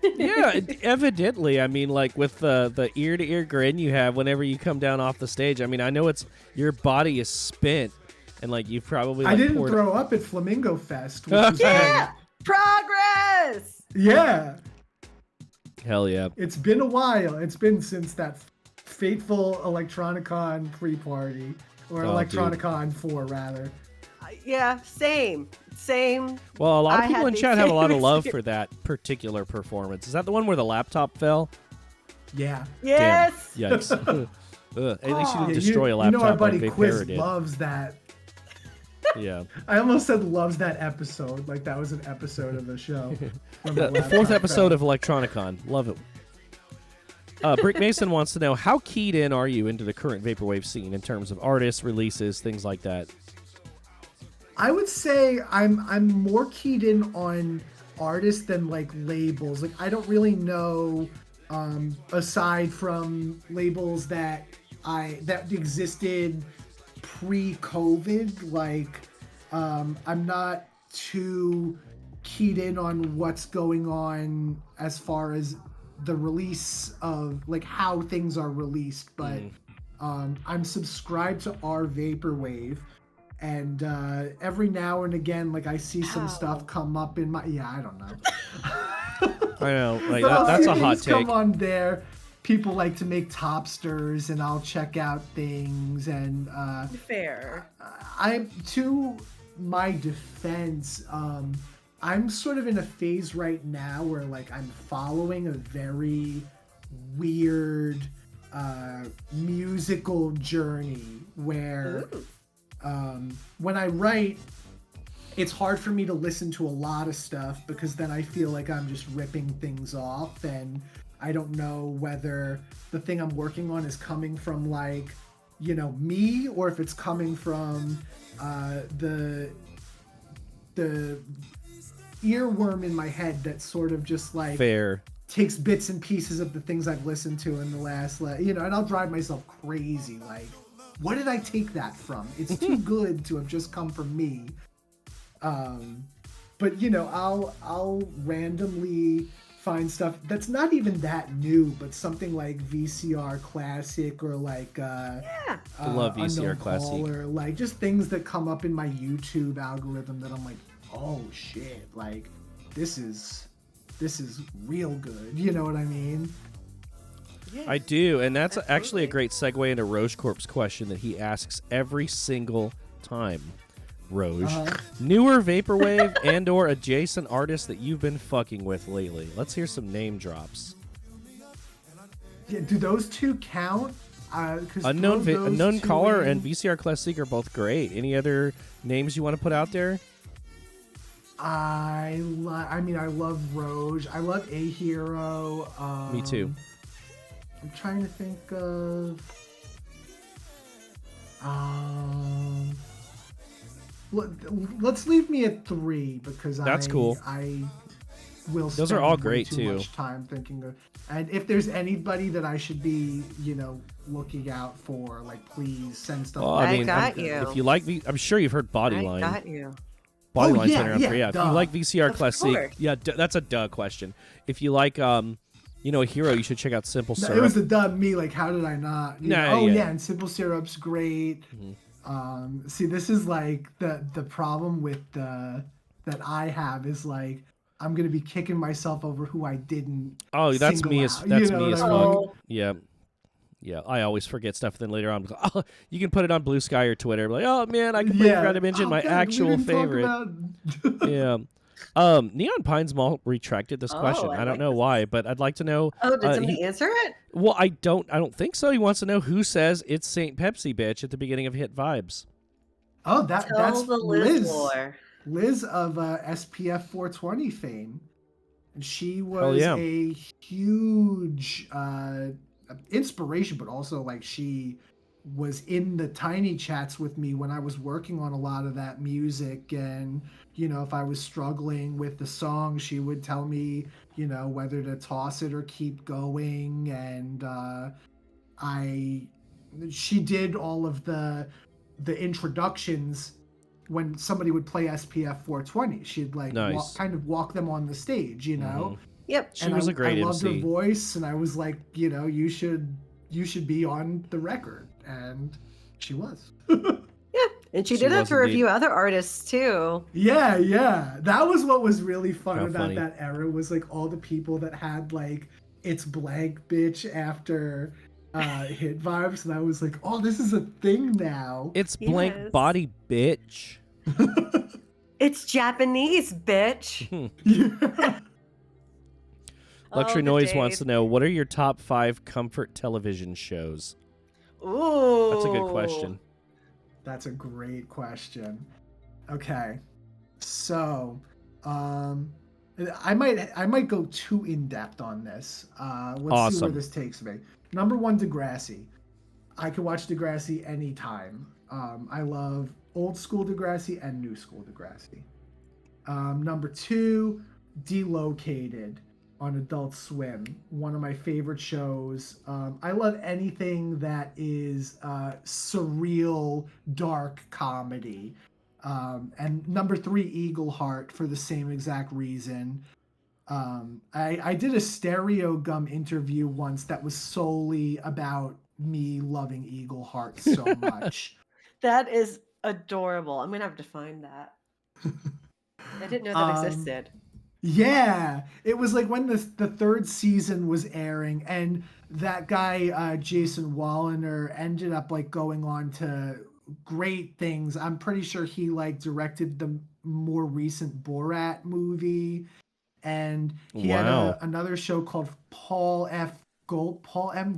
Yeah, evidently. I mean, like with the ear-to-ear grin you have whenever you come down off the stage. I mean, I know your body is spent, and like you've probably. Like, I didn't throw up at Flamingo Fest. Which was Yeah, progress. Yeah. Hell yeah! It's been a while. It's been since that fateful Electronicon pre-party or Electronicon 4 rather. Yeah, same. Well, a lot of people in chat have a lot of love experience. for that particular performance. Is that the one where the laptop fell? Yeah. Yes. Damn. Yikes. Ugh. At least you didn't Yeah, destroy a laptop. You know our buddy like Quiz Vapera did. loves that. Yeah. I almost said loves that episode, like that was an episode of the show. The fourth episode of Electronicon. Love it. Brick Mason wants to know, how keyed in are you into the current Vaporwave scene in terms of artists, releases, things like that? I would say I'm more keyed in on artists than like labels. Like I don't really know, aside from labels that existed pre-COVID. Like I'm not too keyed in on what's going on as far as the release of like how things are released. But I'm subscribed to our Vaporwave. And every now and again, like I see some stuff come up in my I don't know. I know, like But that's a things hot take. come on there. People like to make topsters, and I'll check out things. And Fair. I'm to my defense. I'm sort of in a phase right now where like I'm following a very weird musical journey where. When I write, it's hard for me to listen to a lot of stuff because then I feel like I'm just ripping things off, and I don't know whether the thing I'm working on is coming from like, you know, me, or if it's coming from the earworm in my head that sort of just like Fair. takes bits and pieces of the things I've listened to in the last, you know, and I'll drive myself crazy. Like, what did I take that from? It's too good to have just come from me. But you know, I'll randomly find stuff that's not even that new, but something like VCR Classic or like I love VCR Classic, or like just things that come up in my YouTube algorithm that I'm like, oh shit, like this is real good. You know what I mean? I do, and that's Absolutely. actually a great segue into Roge Corp's question that he asks every single time. Roge, newer vaporwave and or adjacent artists that you've been fucking with lately. Let's hear some name drops. Yeah, do those two count? 'Cause Unknown throw those Unknown two Caller in. and VCR Classic are both great. Any other names you want to put out there? I mean, I love Roge. I love A Hero. Me too. I'm trying to think of. Let's leave me at 3 because That's cool. I will. Those are spend all way great, too too. Much time thinking of, and if there's anybody that I should be, you know, looking out for, like, please send stuff. Well, I got I'm- you. If you like, I'm sure you've heard Bodyline. I got you. Bodyline's yeah, been around yeah, for If you duh. like VCR Of Classic, course. yeah, that's a duh question. If you like, you know, a Hero, you should check out Simple No, Syrup. it was a dumb me. Like, how did I not? You Nah, know? Oh yeah. yeah, and Simple Syrup's great. See, this is like the problem with that I have is like I'm gonna be kicking myself over who I didn't. Oh, that's single me as out, that's you know me what as I fuck. mean? Yeah, yeah. I always forget stuff. Then later on, oh, you can put it on Blue Sky or Twitter. Like, oh man, I completely forgot to mention Oh, my God, we actual didn't talk favorite. about- Yeah. Neon Pines Mall retracted this question. I I don't like know this. why, but I'd like to know. Oh, did he- somebody answer it? Well, I don't think so. He wants to know who says it's Saint Pepsi, bitch, at the beginning of Hit Vibes. Oh, Tell that's the Liz Liz. lore. Liz of SPF 420 fame. And she was yeah. a huge inspiration, but also like she was in the tiny chats with me when I was working on a lot of that music. And, you know, if I was struggling with the song, she would tell me, you know, whether to toss it or keep going. And she did all of the introductions when somebody would play SPF 420. She'd like Nice. kind of walk them on the stage, you know. Yep. She was a great I loved MC. her voice, and I was like, you know, you should be on the record, and she was. Yeah. And she She did that was for indeed. a few other artists too. Yeah. That was what was really fun How about funny. that era was like all the people that had like it's blank bitch after hit vibes, and I was like, oh, this is a thing now. It's blank Yes. body, bitch. It's Japanese, bitch. Luxury the Noise wants days. to know, what are your top 5 comfort television shows? Ooh. That's a good question. That's a great question. Okay. So, I might go too in depth on this. Let's see where Awesome. this takes me. Number 1, Degrassi. I can watch Degrassi anytime. I love old school Degrassi and new school Degrassi. Number 2, Delocated on Adult Swim. One of my favorite shows. I love anything that is surreal, dark comedy. And number 3, Eagle Heart, for the same exact reason. I did a Stereo Gum interview once that was solely about me loving Eagle Heart so much. That is adorable. I'm gonna have to find that. I didn't know that existed. Yeah, it was like when the 3rd season was airing, and that guy Jason Walliner ended up like going on to great things. I'm pretty sure he like directed the more recent Borat movie, and he had Wow. another show called Paul M.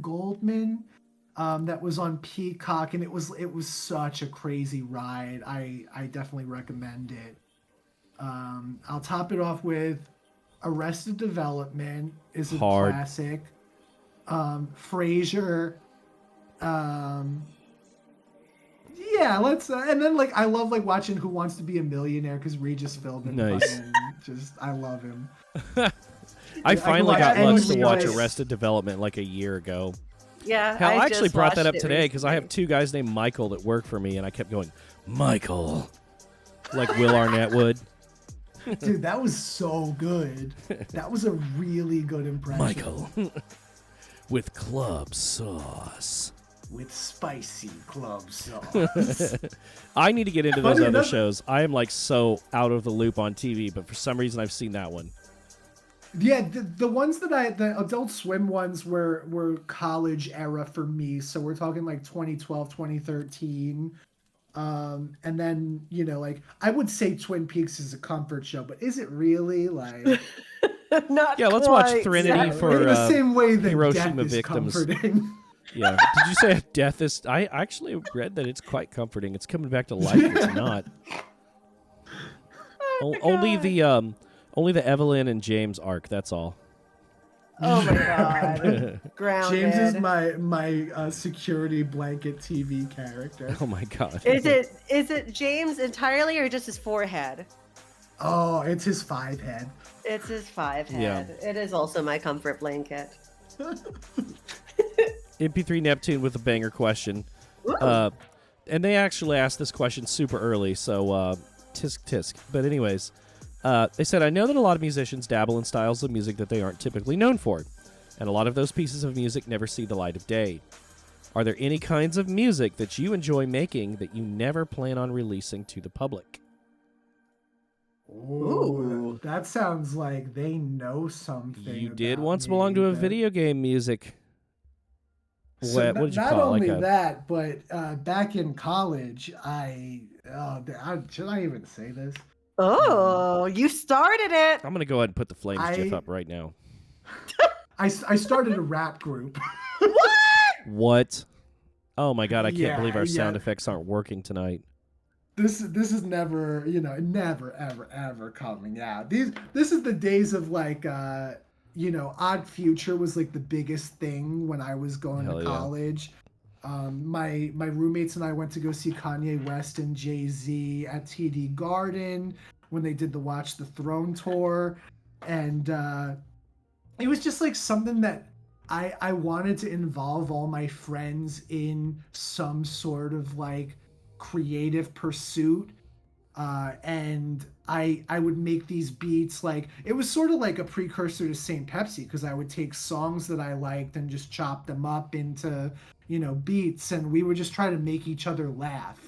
Goldman that was on Peacock, and it was such a crazy ride. I definitely recommend it. I'll top it off with Arrested Development is a Hard. classic. Frasier. Yeah, let's and then like I love like watching Who Wants to Be a Millionaire because Regis Philbin. Nice. I love him. I finally got Lux to watch Nice. Arrested Development like a year ago. Yeah, Hell, I actually just brought that watched up it today because I have recently. 2 guys named Michael that work for me, and I kept going, Michael, like Will Arnett would. Dude, that was so good. That was a really good impression. Michael, with club sauce. With spicy club sauce. I need to get into those Funny other enough- shows. I am like so out of the loop on TV, but for some reason I've seen that one. Yeah, the ones that the Adult Swim ones were college era for me. So we're talking like 2012, 2013. And then, you know, like I would say Twin Peaks is a comfort show, but is it really? Like Not Yeah, let's watch quite, Trinity sadly. for in the same way that Hiroshima death is victims. comforting. Yeah. Did you say death is... I actually read that it's quite comforting. It's coming back to life. It's not. Only the Evelyn and James arc. That's all. Oh my god. Grounded. James is my security blanket TV character. Oh my god. Is it James entirely or just his forehead? Oh, it's his 5 head. It's his 5 head. Yeah. It is also my comfort blanket. MP3 Neptune with a banger question. And they actually asked this question super early, so tisk tisk. But anyways, they said, I know that a lot of musicians dabble in styles of music that they aren't typically known for, and a lot of those pieces of music never see the light of day. Are there any kinds of music that you enjoy making that you never plan on releasing to the public? Ooh, that sounds like they know something. You did about once me belong to a that- video game music. So What did you not call it? only Like a- that, but back in college, should I even say this? Oh, you started it. I'm going to go ahead and put the Flames GIF I- up right now. I started a rap group. What? Oh my god, I can't Yeah, believe our sound yeah. effects aren't working tonight. This is never, never ever coming out. This is the days of like Odd Future was like the biggest thing when I was going Hell to yeah. college. My roommates and I went to go see Kanye West and Jay-Z at TD Garden when they did the Watch the Throne tour, and it was just like something that I wanted to involve all my friends in some sort of like creative pursuit. And I would make these beats. Like it was sort of like a precursor to Saint Pepsi, because I would take songs that I liked and just chop them up into beats, and we would just try to make each other laugh.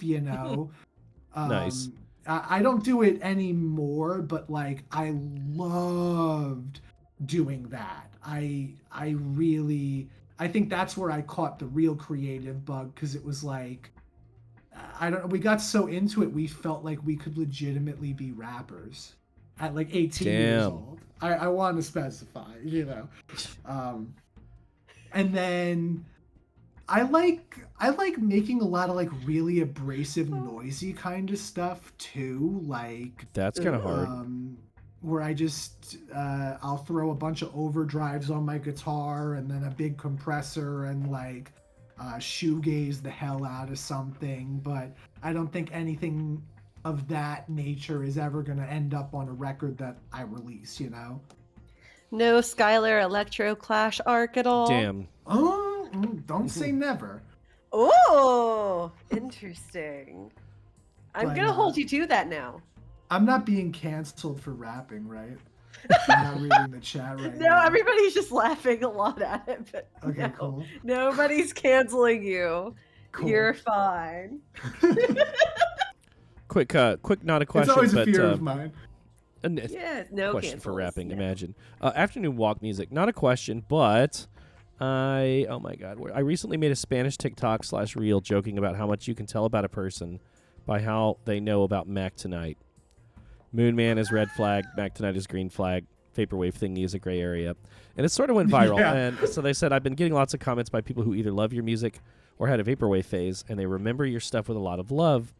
Nice. I don't do it anymore, but like I loved doing that. I think that's where I caught the real creative bug, because it was like, I don't know, we got so into it we felt like we could legitimately be rappers at like 18 years Damn. old. I want to specify, and then I like making a lot of like really abrasive, noisy kind of stuff too, like That's kind of hard. where I just I'll throw a bunch of overdrives on my guitar and then a big compressor and like shoegaze the hell out of something, but I don't think anything of that nature is ever going to end up on a record that I release, No Skylar Electro Clash arc at all. Damn. Oh, don't say never. Oh, interesting. I'm But, gonna hold you to that now. I'm not being canceled for rapping, right? I'm not reading the chat right No, now. everybody's just laughing a lot at it, but Okay, no, cool. nobody's canceling you. Cool. You're fine. Quick, not a question, It's always a but fear of mine. Yeah, no question for cancels, rapping. no. Imagine afternoon walk music. Not a question, but I recently made a Spanish TikTok /reel joking about how much you can tell about a person by how they know about Mac Tonight. Moon Man is red flag, Mac Tonight is green flag, vaporwave thingy is a gray area, and it sort of went viral. Yeah. And so they said, I've been getting lots of comments by people who either love your music or had a vaporwave phase, and they remember your stuff with a lot of love.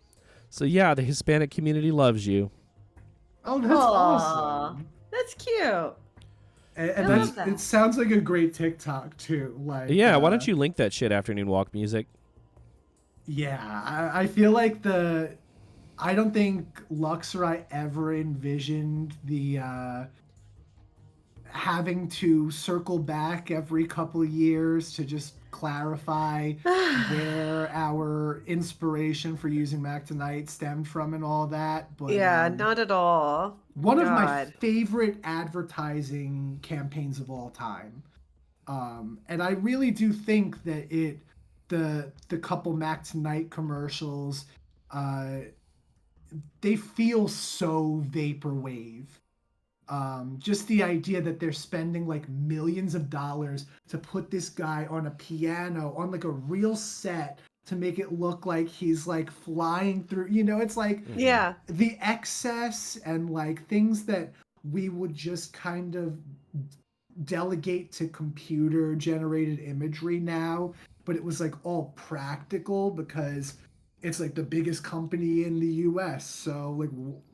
So yeah, the Hispanic community loves you. Oh, that's Aw. awesome. That's cute. And I that's love that. it sounds like a great TikTok too. Like Yeah, why don't you link that shit, Afternoon Walk Music? Yeah, I feel like I don't think Lux or I ever envisioned the having to circle back every couple of years to just clarify where our inspiration for using Mac Tonight stemmed from and all that. But Yeah, not at all. one of my God. favorite advertising campaigns of all time. And I really do think that the couple Mac Tonight commercials, they feel so vaporwave. Just the idea that they're spending like millions of dollars to put this guy on a piano on like a real set to make it look like he's like flying through, it's like Yeah. the excess and like things that we would just kind of delegate to computer generated imagery now, but it was like all practical because it's like the biggest company in the US, so like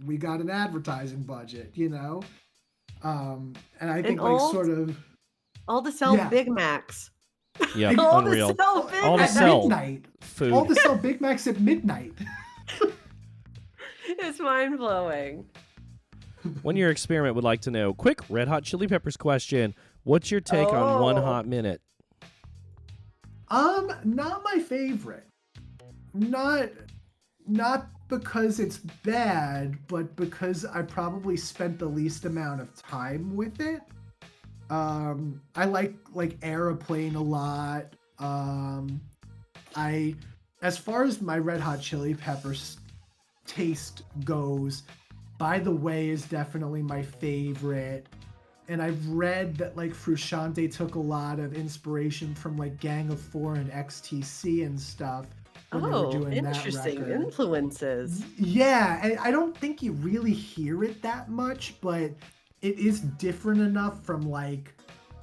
we got an advertising budget, and I think like sort of all to sell Yeah. Big Macs. Yeah, All unreal. to sell Big All to Macs. sell midnight, food. all to sell Big Macs at midnight. It's mind blowing. One Year Experiment would like to know, quick Red Hot Chili Peppers question. What's your take on One Oh. Hot Minute? Not my favorite. Not because it's bad, but because I probably spent the least amount of time with it. I like Aeroplane a lot. As far as my Red Hot Chili Peppers taste goes, By the Way is definitely my favorite. And I've read that like Frusciante took a lot of inspiration from like Gang of Four and XTC and stuff when they were doing that interesting record. influences. Yeah, and I don't think you really hear it that much, but it is different enough from like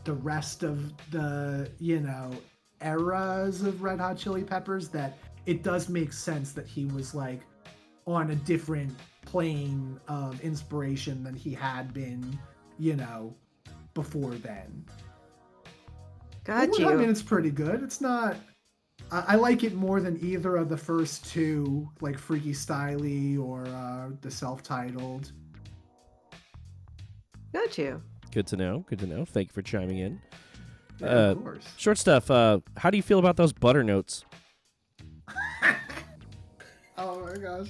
the rest of the, eras of Red Hot Chili Peppers that it does make sense that he was like on a different plane of inspiration than he had been, before then. Got Well, you. I mean, it's pretty good. It's not. I like it more than either of the first two, like Freaky Styley or the self-titled. Got you. Good to know. Good to know. Thank you for chiming in. Yeah, of course. Short stuff. How do you feel about those butter notes? Oh my gosh.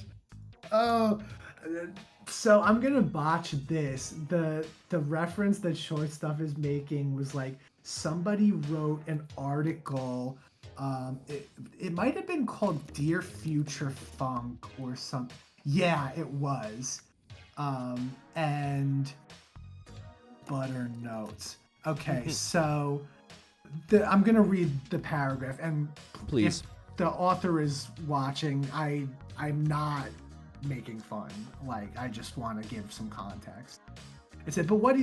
Oh, so I'm gonna botch this. The reference that Short Stuff is making was like somebody wrote an article. It might have been called Dear Future Funk or something. Yeah, it was. And butter notes. Okay, so I'm gonna read the paragraph, and Please. if the author is watching, I'm not making fun. Like, I just want to give some context. It said, but what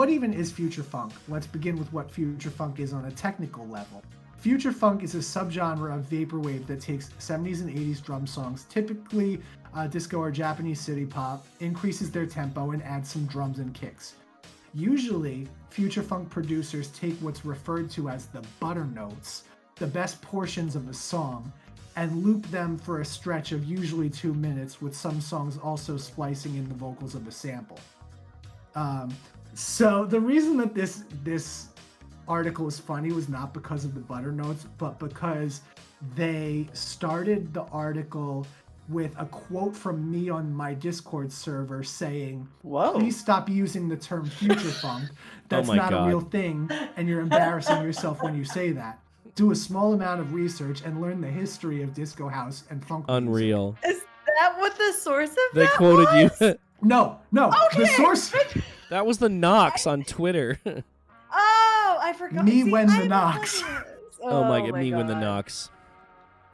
even is future funk? Let's begin with what future funk is on a technical level. Future funk is a subgenre of vaporwave that takes 70s and 80s drum songs, typically disco or Japanese city pop, increases their tempo, and adds some drums and kicks. Usually, future funk producers take what's referred to as the butter notes, the best portions of a song, and loop them for a stretch of usually 2 minutes, with some songs also splicing in the vocals of the sample. So the reason that this article is funny was not because of the butter notes, but because they started the article with a quote from me on my Discord server saying, Whoa. please stop using the term future funk. That's my not God. a real thing, and you're embarrassing yourself when you say that. Do a small amount of research and learn the history of disco house and funk music." Unreal. Is that what the source of They that quoted was? you. No. Okay. The source... That was the Knox on Twitter. Oh, I forgot. Me See, when the I'm Knox. oblivious. Oh my god, me when the God. Knox.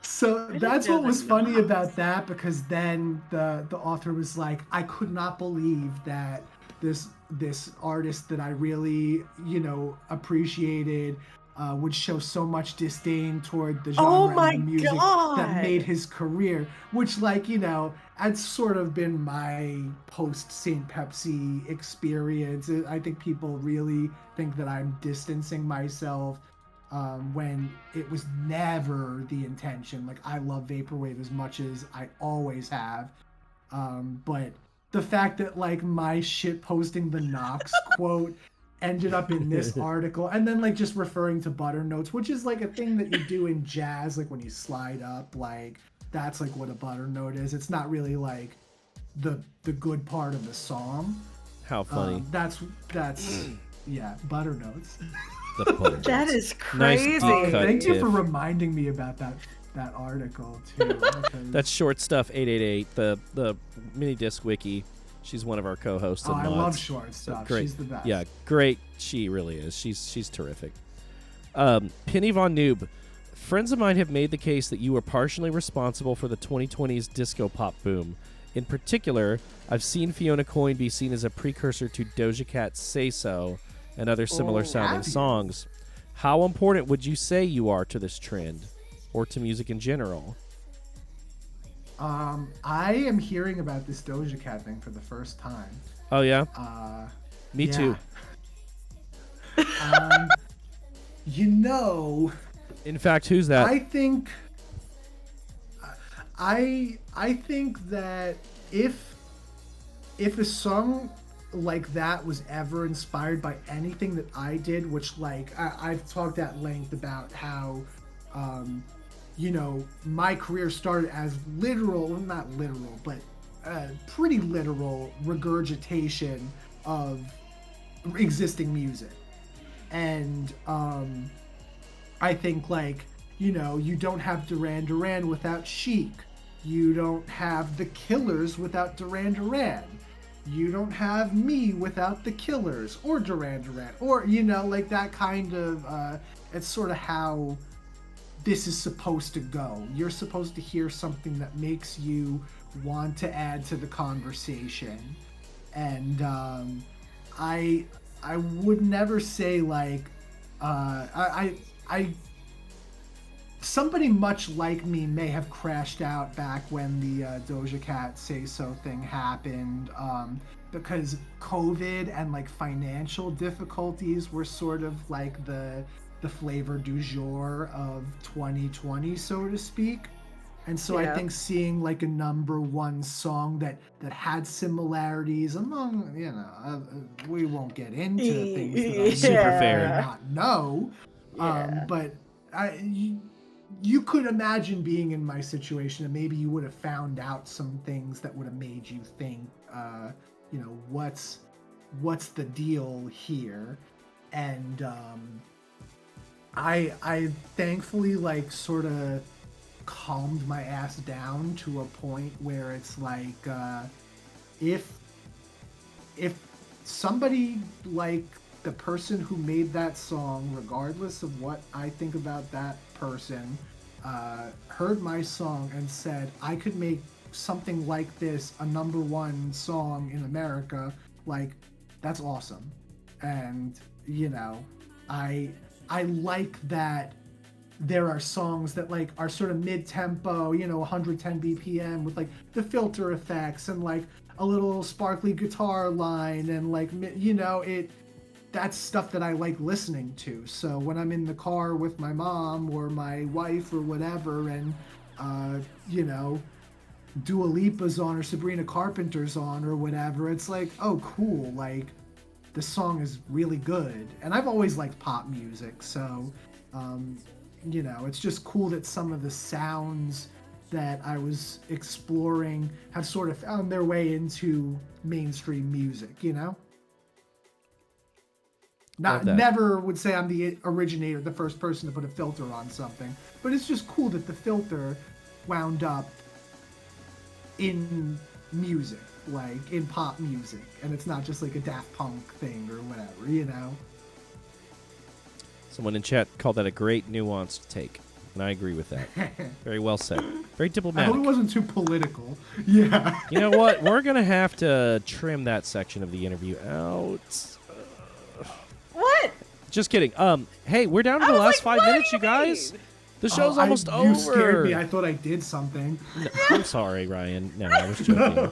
So didn't that's know what was that funny Knox. about that, because then the author was like, I could not believe that this artist that I really, appreciated would show so much disdain toward the Oh genre my and the music God. that made his career, which, like, you know, had sort of been my post Saint Pepsi experience. I think people really think that I'm distancing myself when it was never the intention. Like, I love vaporwave as much as I always have, but the fact that, like, my shit posting the Knox quote ended up in this article, and then, like, just referring to butter notes, which is like a thing that you do in jazz, like when you slide up, like that's like what a butter note is. It's not really like the good part of the song. How funny. That's yeah, butter notes. The butter That notes. is Nice crazy. deep cut, Thank you Tiff. for reminding me about that article too. Because, That's Short Stuff 888, the mini disc wiki. She's one of our co-hosts. oh, and I mods. love Short Stuff. Great. She's the best. Yeah, great. She really is. She's terrific. Penny Von Noob. Friends of mine have made the case that you were partially responsible for the 2020s disco pop boom. In particular, I've seen Fiona Coyne be seen as a precursor to Doja Cat's Say So and other similar sounding have you? songs. How important would you say you are to this trend or to music in general? I am hearing about this Doja Cat thing for the first time. Oh, yeah? Me Yeah. too. You know, In fact, who's that? I think that if a song like that was ever inspired by anything that I did, which, like, I've talked at length about how you know, my career started as not literal, but pretty literal regurgitation of existing music. And I think, like, you know, you don't have Duran Duran without Chic. You don't have The Killers without Duran Duran. You don't have me without The Killers or Duran Duran. Or, you know, like that kind of, it's sort of how this is supposed to go. You're supposed to hear something that makes you want to add to the conversation. And I would never say, like, somebody much like me may have crashed out back when the Doja Cat Say So thing happened, because COVID and, like, financial difficulties were sort of like the flavor du jour of 2020, so to speak. And so Yeah. I think seeing, like, a number one song that had similarities among, you know, we won't get into things that I Super may fair. not know, Yeah. but you could imagine being in my situation, and maybe you would have found out some things that would have made you think, you know, what's the deal here. And I thankfully, like, sort of calmed my ass down to a point where it's like, if somebody, like the person who made that song, regardless of what I think about that person, heard my song and said I could make something like this a number one song in America, like, that's awesome. And, you know, I like that there are songs that, like, are sort of mid-tempo, you know, 110 BPM with, like, the filter effects and, like, a little sparkly guitar line and, like, you know, that's stuff that I like listening to. So when I'm in the car with my mom or my wife or whatever, and you know, Dua Lipa's on or Sabrina Carpenter's on or whatever, it's like, oh, cool, like, this song is really good. And I've always liked pop music, so you know, it's just cool that some of the sounds that I was exploring have sort of found their way into mainstream music, you know? Love that. Never would say I'm the originator, the first person to put a filter on something, but it's just cool that the filter wound up in music, like in pop music, and it's not just like a Daft Punk thing or whatever, you know? Someone in chat called that a great nuanced take, and I agree with that. Very well said. Very I diplomatic. hope it wasn't too political. Yeah. You know what? We're going to have to trim that section of the interview out. What? Just kidding. Hey, we're down to I the was last like, 5 what minutes, do you you guys. mean? The show's almost over. You scared me. I thought I did something. No, I'm sorry, Ryan. No, I was joking.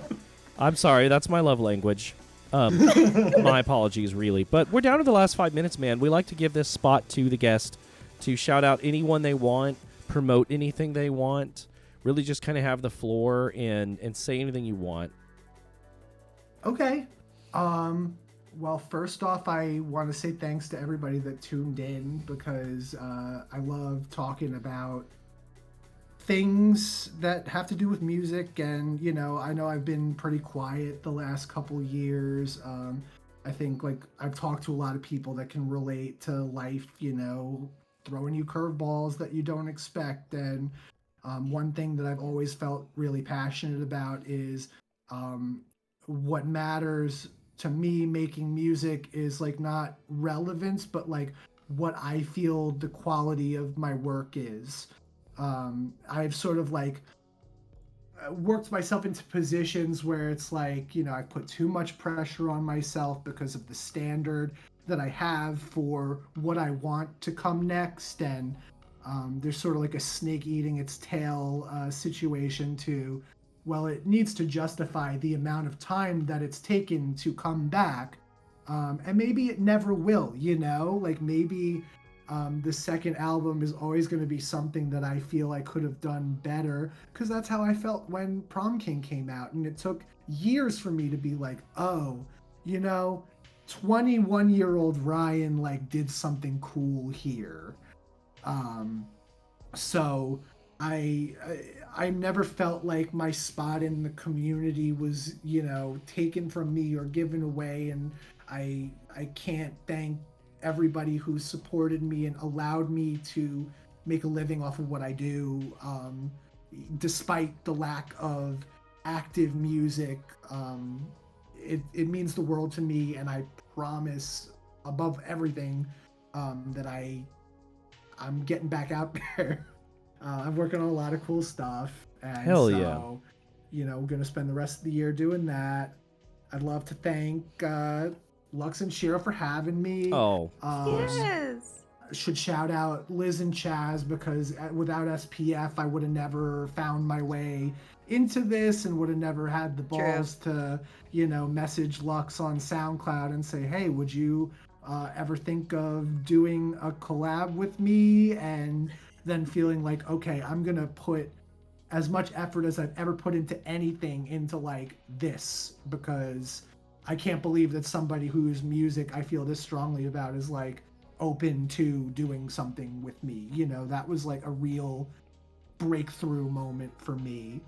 I'm sorry. That's my love language. My apologies, really. But we're down to the last 5 minutes, man. We like to give this spot to the guest to shout out anyone they want, promote anything they want, really just kind of have the floor and say anything you want. Okay. Well, first off, I want to say thanks to everybody that tuned in because I love talking about things that have to do with music. And, you know I've been pretty quiet the last couple years. I think, like, I've talked to a lot of people that can relate to life, throwing you curveballs that you don't expect. And one thing that I've always felt really passionate about is what matters to me making music is like not relevance, but like what I feel the quality of my work is. I've sort of like worked myself into positions where it's like, I put too much pressure on myself because of the standard that I have for what I want to come next. And there's sort of like a snake eating its tail situation to, well, it needs to justify the amount of time that it's taken to come back. And maybe it never will, like maybe the second album is always going to be something that I feel I could have done better, because that's how I felt when Prom King came out. And it took years for me to be like, oh, 21-year-old Ryan like did something cool here. So I never felt like my spot in the community was, taken from me or given away. And I can't thank everybody who supported me and allowed me to make a living off of what I do, despite the lack of active music. It means the world to me, and I promise above everything that I'm getting back out there. I'm working on a lot of cool stuff. And Hell yeah. We're going to spend the rest of the year doing that. I'd love to thank Lux and Shiro for having me. Oh, Yes. Should shout out Liz and Chaz, because without SPF, I would have never found my way into this and would have never had the balls to, message Lux on SoundCloud and say, hey, would you ever think of doing a collab with me? And then feeling like, okay, I'm going to put as much effort as I've ever put into anything into like this, because I can't believe that somebody whose music I feel this strongly about is like open to doing something with me. That was like a real breakthrough moment for me.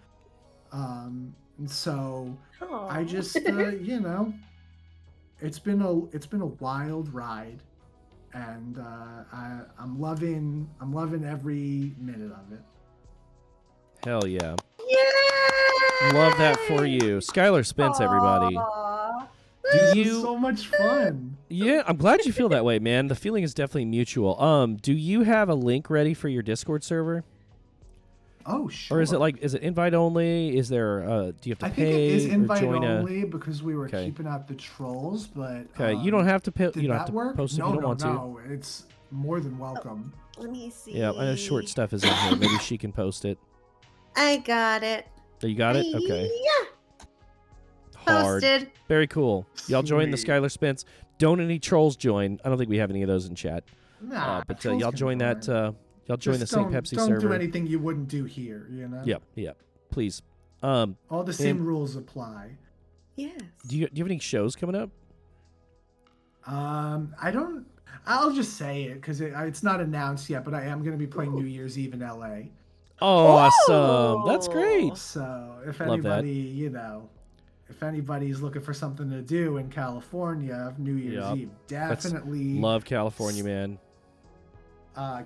And so Aww. I just, it's been a wild ride, and I'm loving every minute of it. hell yeah. Yay! Love that for you. Skylar Spence, everybody. Aw. This you- is so much fun. Yeah, I'm glad you feel that way, man. The feeling is definitely mutual. Do you have a link ready for your Discord server? Oh, sure. Or is it invite only? Is there do you have to I pay think it is or invite join only because we were Okay. keeping out the trolls, but Okay, you don't have to pay, did you don't that have to work? post if no, you don't no, want to. no. It's more than welcome. Let me see. Yeah, I know short stuff is in here. Maybe she can post it. I got it. Oh, you got it? Okay. Yeah. Hard. Posted. Very cool. Y'all join the Sweet. Skylar Spence. Don't any trolls join. I don't think we have any of those in chat. Nah, But trolls y'all can join that. Y'all join the Just Saint don't- Pepsi don't server. do anything you wouldn't do here. Yep. Please. All the same And- rules apply. Yes. Do you have any shows coming up? I don't. I'll just say it because it's not announced yet, but I am going to be playing New Year's Eve in LA. Oh, awesome! That's great. So if Love that. anybody, if anybody's looking for something to do in California, New Year's Yep. Eve, definitely Love California, man.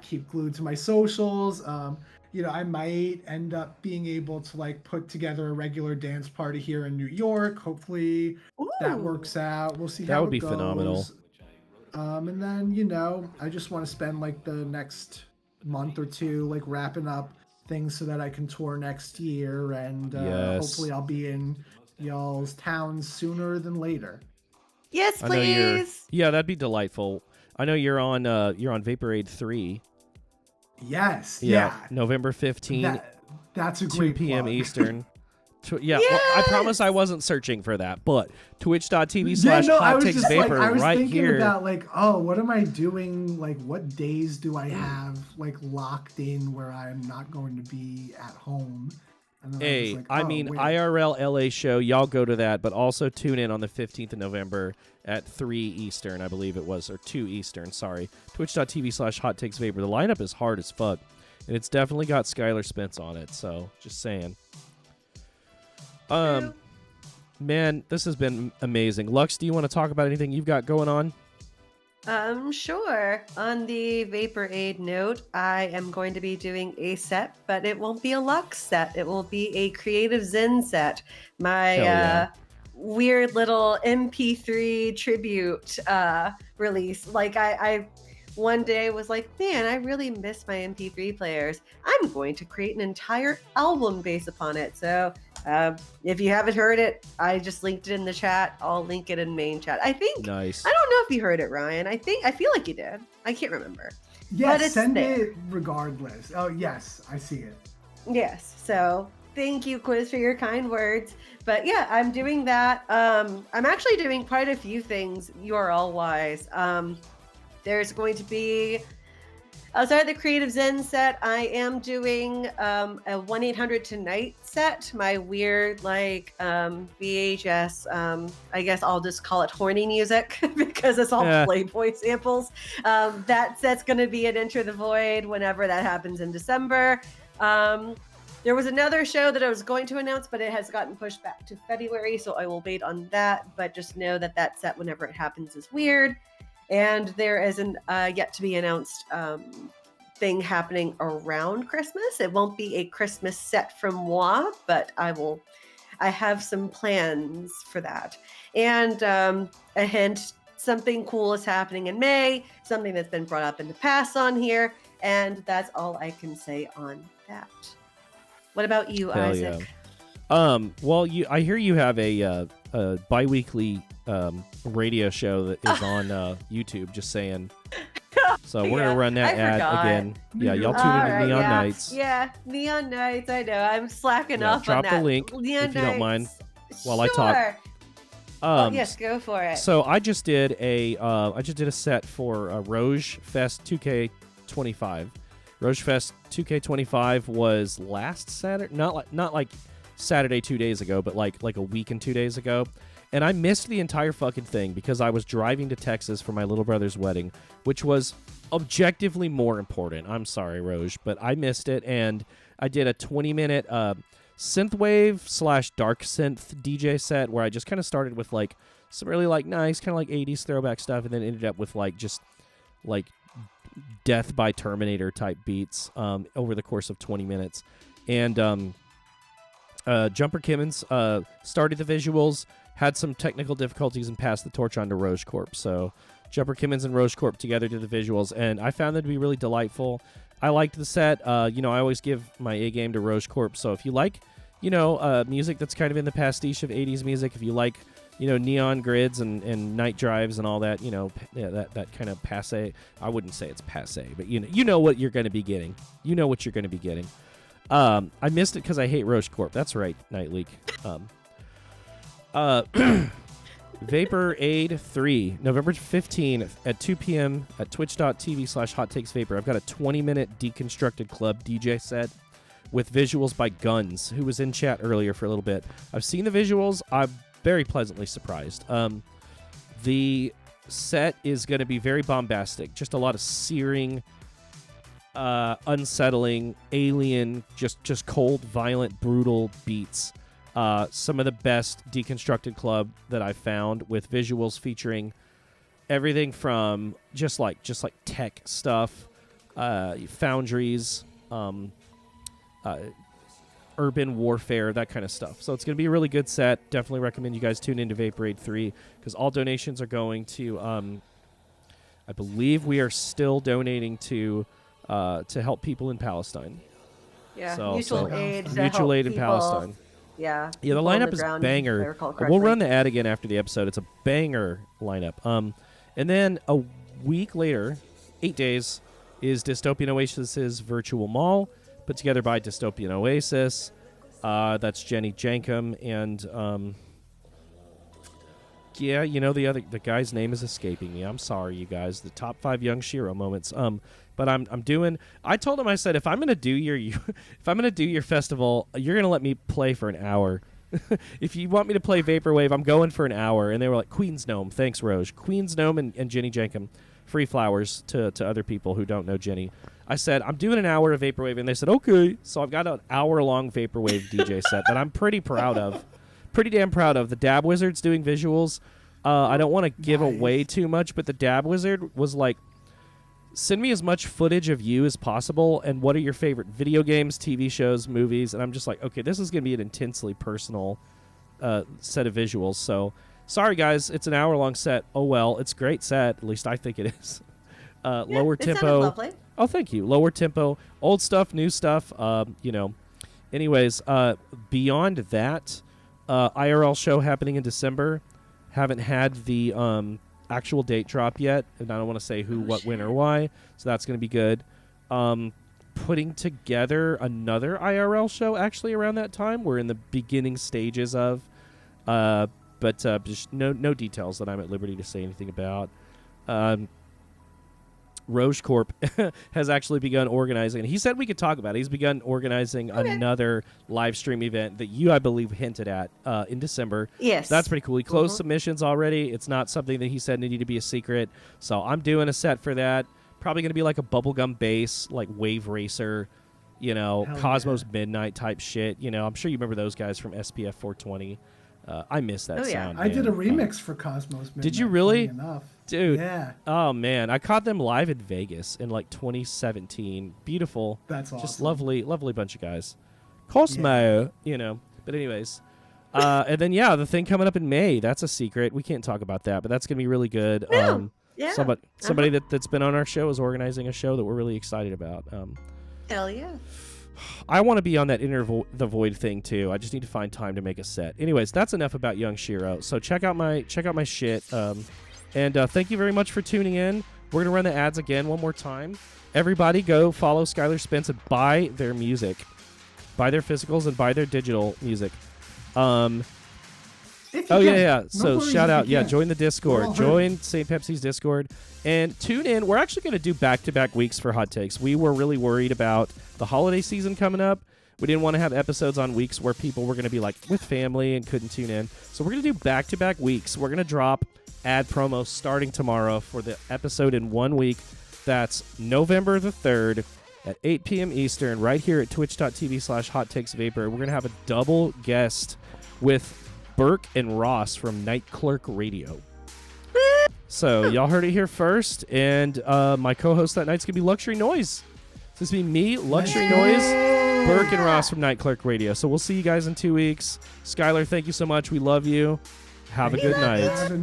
keep glued to my socials. I might end up being able to like put together a regular dance party here in New York. Hopefully that Ooh. works out. We'll see That how would it be goes. phenomenal. And then, I just want to spend like the next month or two like wrapping up things so that I can tour next year, and Yes. hopefully I'll be in y'all's towns sooner than later. Yes, I know you're. please. Yeah, that'd be delightful. I know you're on Vaporwave 3. Yes. Yeah. November 15th. That's a 2 great p.m. plug. Eastern. Well, I promise I wasn't searching for that, but twitch.tv/hot takes vapor I was right thinking here. about like, oh, what am I doing? Like, what days do I have like locked in where I'm not going to be at home? And then Hey, wait. IRL LA show, y'all go to that, but also tune in on the 15th of November at 3 Eastern, I believe it was, or 2 Eastern, sorry. Twitch.tv/hot takes vapor. The lineup is hard as fuck, and it's definitely got Skylar Spence on it, so just saying. Man, this has been amazing. Lux, do you want to talk about anything you've got going on? Sure. On the Vapor Aid note, I am going to be doing a set, but it won't be a Lux set. It will be a Creative Zen set. My weird little MP3 tribute release. Like I one day was like, man, I really miss my MP3 players. I'm going to create an entire album based upon it. So if you haven't heard it, I just linked it in the chat. I'll link it in main chat. I think. Nice. I don't know if you heard it, Ryan. I feel like you did. I can't remember. Yes, send it regardless. Oh, yes, I see it. Yes. So thank you, Quiz, for your kind words. But yeah, I'm doing that. I'm actually doing quite a few things URL wise. There's going to be, outside the Creative Zen set, I am doing a 1-800 Tonight set, my weird like VHS, I guess I'll just call it horny music because it's all Playboy samples. That set's going to be at Enter the Void whenever that happens in December. There was another show that I was going to announce, but it has gotten pushed back to February, so I will wait on that. But just know that that set, whenever it happens, is weird. And there is an yet to be announced thing happening around Christmas. It won't be a Christmas set from moi, but I have some plans for that. And a hint, something cool is happening in May, something that's been brought up in the past on here, and that's all I can say on that. What about you, Hell Isaac? Yeah. Well, I hear you have a bi-weekly radio show that is on YouTube, just saying. So we're going to run that ad again. Yeah, y'all tune in to Neon Nights. Yeah, Neon Nights, I know. I'm slacking off on that. Drop the link Neon if you don't mind while sure. I talk. Yes, go for it. So I just did a set for Rouge Fest 2K25. Rouge Fest 2K25 was last Saturday, not like Saturday 2 days ago, but like a week and 2 days ago. And I missed the entire fucking thing because I was driving to Texas for my little brother's wedding, which was objectively more important. I'm sorry, Rouge, but I missed it. And I did a 20-minute synthwave / dark synth DJ set where I just kind of started with like some really like nice kind of like 80s throwback stuff, and then ended up with like just like Death by Terminator type beats over the course of 20 minutes. And Jumper Kimmons started the visuals, had some technical difficulties, and passed the torch on to Rouge Corp. So Jumper Kimmons and Rouge Corp together did the visuals, and I found them to be really delightful. I liked the set. I always give my A game to Rouge Corp. So if you like, music that's kind of in the pastiche of 80s music, if you like, neon grids and night drives and all that, that kind of passe. I wouldn't say it's passe, but you know what you're going to be getting. You know what you're going to be getting. I missed it because I hate Rouge Corp. That's right, Night Leak. Vapor Aid 3, November 15th at 2 p.m. at twitch.tv/hottakesvapor. I've got a 20-minute Deconstructed Club DJ set with visuals by Guns, who was in chat earlier for a little bit. I've seen the visuals. I'm very pleasantly surprised. The set is going to be very bombastic. Just a lot of searing, unsettling, alien, just cold, violent, brutal beats. Some of the best Deconstructed Club that I've found, with visuals featuring everything from just like tech stuff, foundries, urban warfare, that kind of stuff. So it's going to be a really good set. Definitely recommend you guys tune into Vapor Aid 3 because all donations are going to, I believe we are still donating to help people in Palestine. Yeah, so, mutual aid. Mutual aid in Palestine. Yeah. Yeah, the lineup is banger. We'll run the ad again after the episode. It's a banger lineup. And then a week later, 8 days, is Dystopian Oasis's virtual mall, put together by Dystopian Oasis. That's Jenny Jankum and yeah, the guy's name is escaping me. I'm sorry, you guys. The top 5 young Shiro moments. But I'm doing. I told him, I said, if I'm gonna do your festival, you're gonna let me play for an hour. If you want me to play vaporwave, I'm going for an hour. And they were like, Queen's Gnome, thanks, Roj. Queen's Gnome and Jenny Jankum, free flowers to other people who don't know Jenny. I said, I'm doing an hour of vaporwave, and they said, okay. So I've got an hour-long vaporwave DJ set that I'm pretty proud of. Pretty damn proud of. The Dab Wizard's doing visuals. I don't want to give away too much, but the Dab Wizard was like, send me as much footage of you as possible, and what are your favorite video games, TV shows, movies? And I'm just like, okay, this is going to be an intensely personal set of visuals. So, sorry, guys, it's an hour-long set. Oh, well, it's a great set. At least I think it is. Lower it tempo. sounded lovely. Oh, thank you. Lower tempo. Old stuff, new stuff. Anyways, beyond that, IRL show happening in December. Haven't had the actual date drop yet, and I don't want to say who, what, when, or why. So that's going to be good. Putting together another IRL show actually around that time. We're in the beginning stages of, but just no details that I'm at liberty to say anything about. Roche Corp has actually begun organizing, and he said we could talk about it. He's begun organizing another live stream event that you, I believe, hinted at in December. Yes. So that's pretty cool. He closed submissions already. It's not something that he said needed to be a secret. So I'm doing a set for that. Probably going to be like a bubblegum bass, like Wave Racer, Cosmos Midnight type shit. I'm sure you remember those guys from SPF 420. I miss that sound. I did a remix for Cosmos Midnight. Did you really? Enough. Dude. Yeah. Oh, man. I caught them live in Vegas in like 2017. Beautiful. That's awesome. Just lovely bunch of guys. Cosmo, But anyways. And then, the thing coming up in May, that's a secret. We can't talk about that, but that's going to be really good. No. Yeah. Somebody that's been on our show is organizing a show that we're really excited about. Hell yeah. I want to be on that the Void thing too. I just need to find time to make a set. Anyways, that's enough about young Shiro. So check out my shit. And thank you very much for tuning in. We're gonna run the ads again one more time. Everybody, go follow Skylar Spence and buy their music, buy their physicals, and buy their digital music. So shout out, join the Discord, join Saint Pepsi's Discord, and tune in. We're actually going to do back-to-back weeks for Hot Takes. We were really worried about the holiday season coming up. We didn't want to have episodes on weeks where people were going to be like with family and couldn't tune in. So we're going to do back-to-back weeks. We're going to drop ad promos starting tomorrow for the episode in 1 week. That's November the 3rd at 8 p.m. Eastern, right here at twitch.tv/hottakesvapor. We're going to have a double guest with Burke and Ross from Night Clerk Radio. So y'all heard it here first, and my co-host that night's gonna be Luxury Noise. This will be me, Luxury Noise, Burke and Ross from Night Clerk Radio. So we'll see you guys in 2 weeks. Skylar, thank you so much. We love you. Have a good night. Oh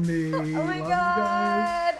my God.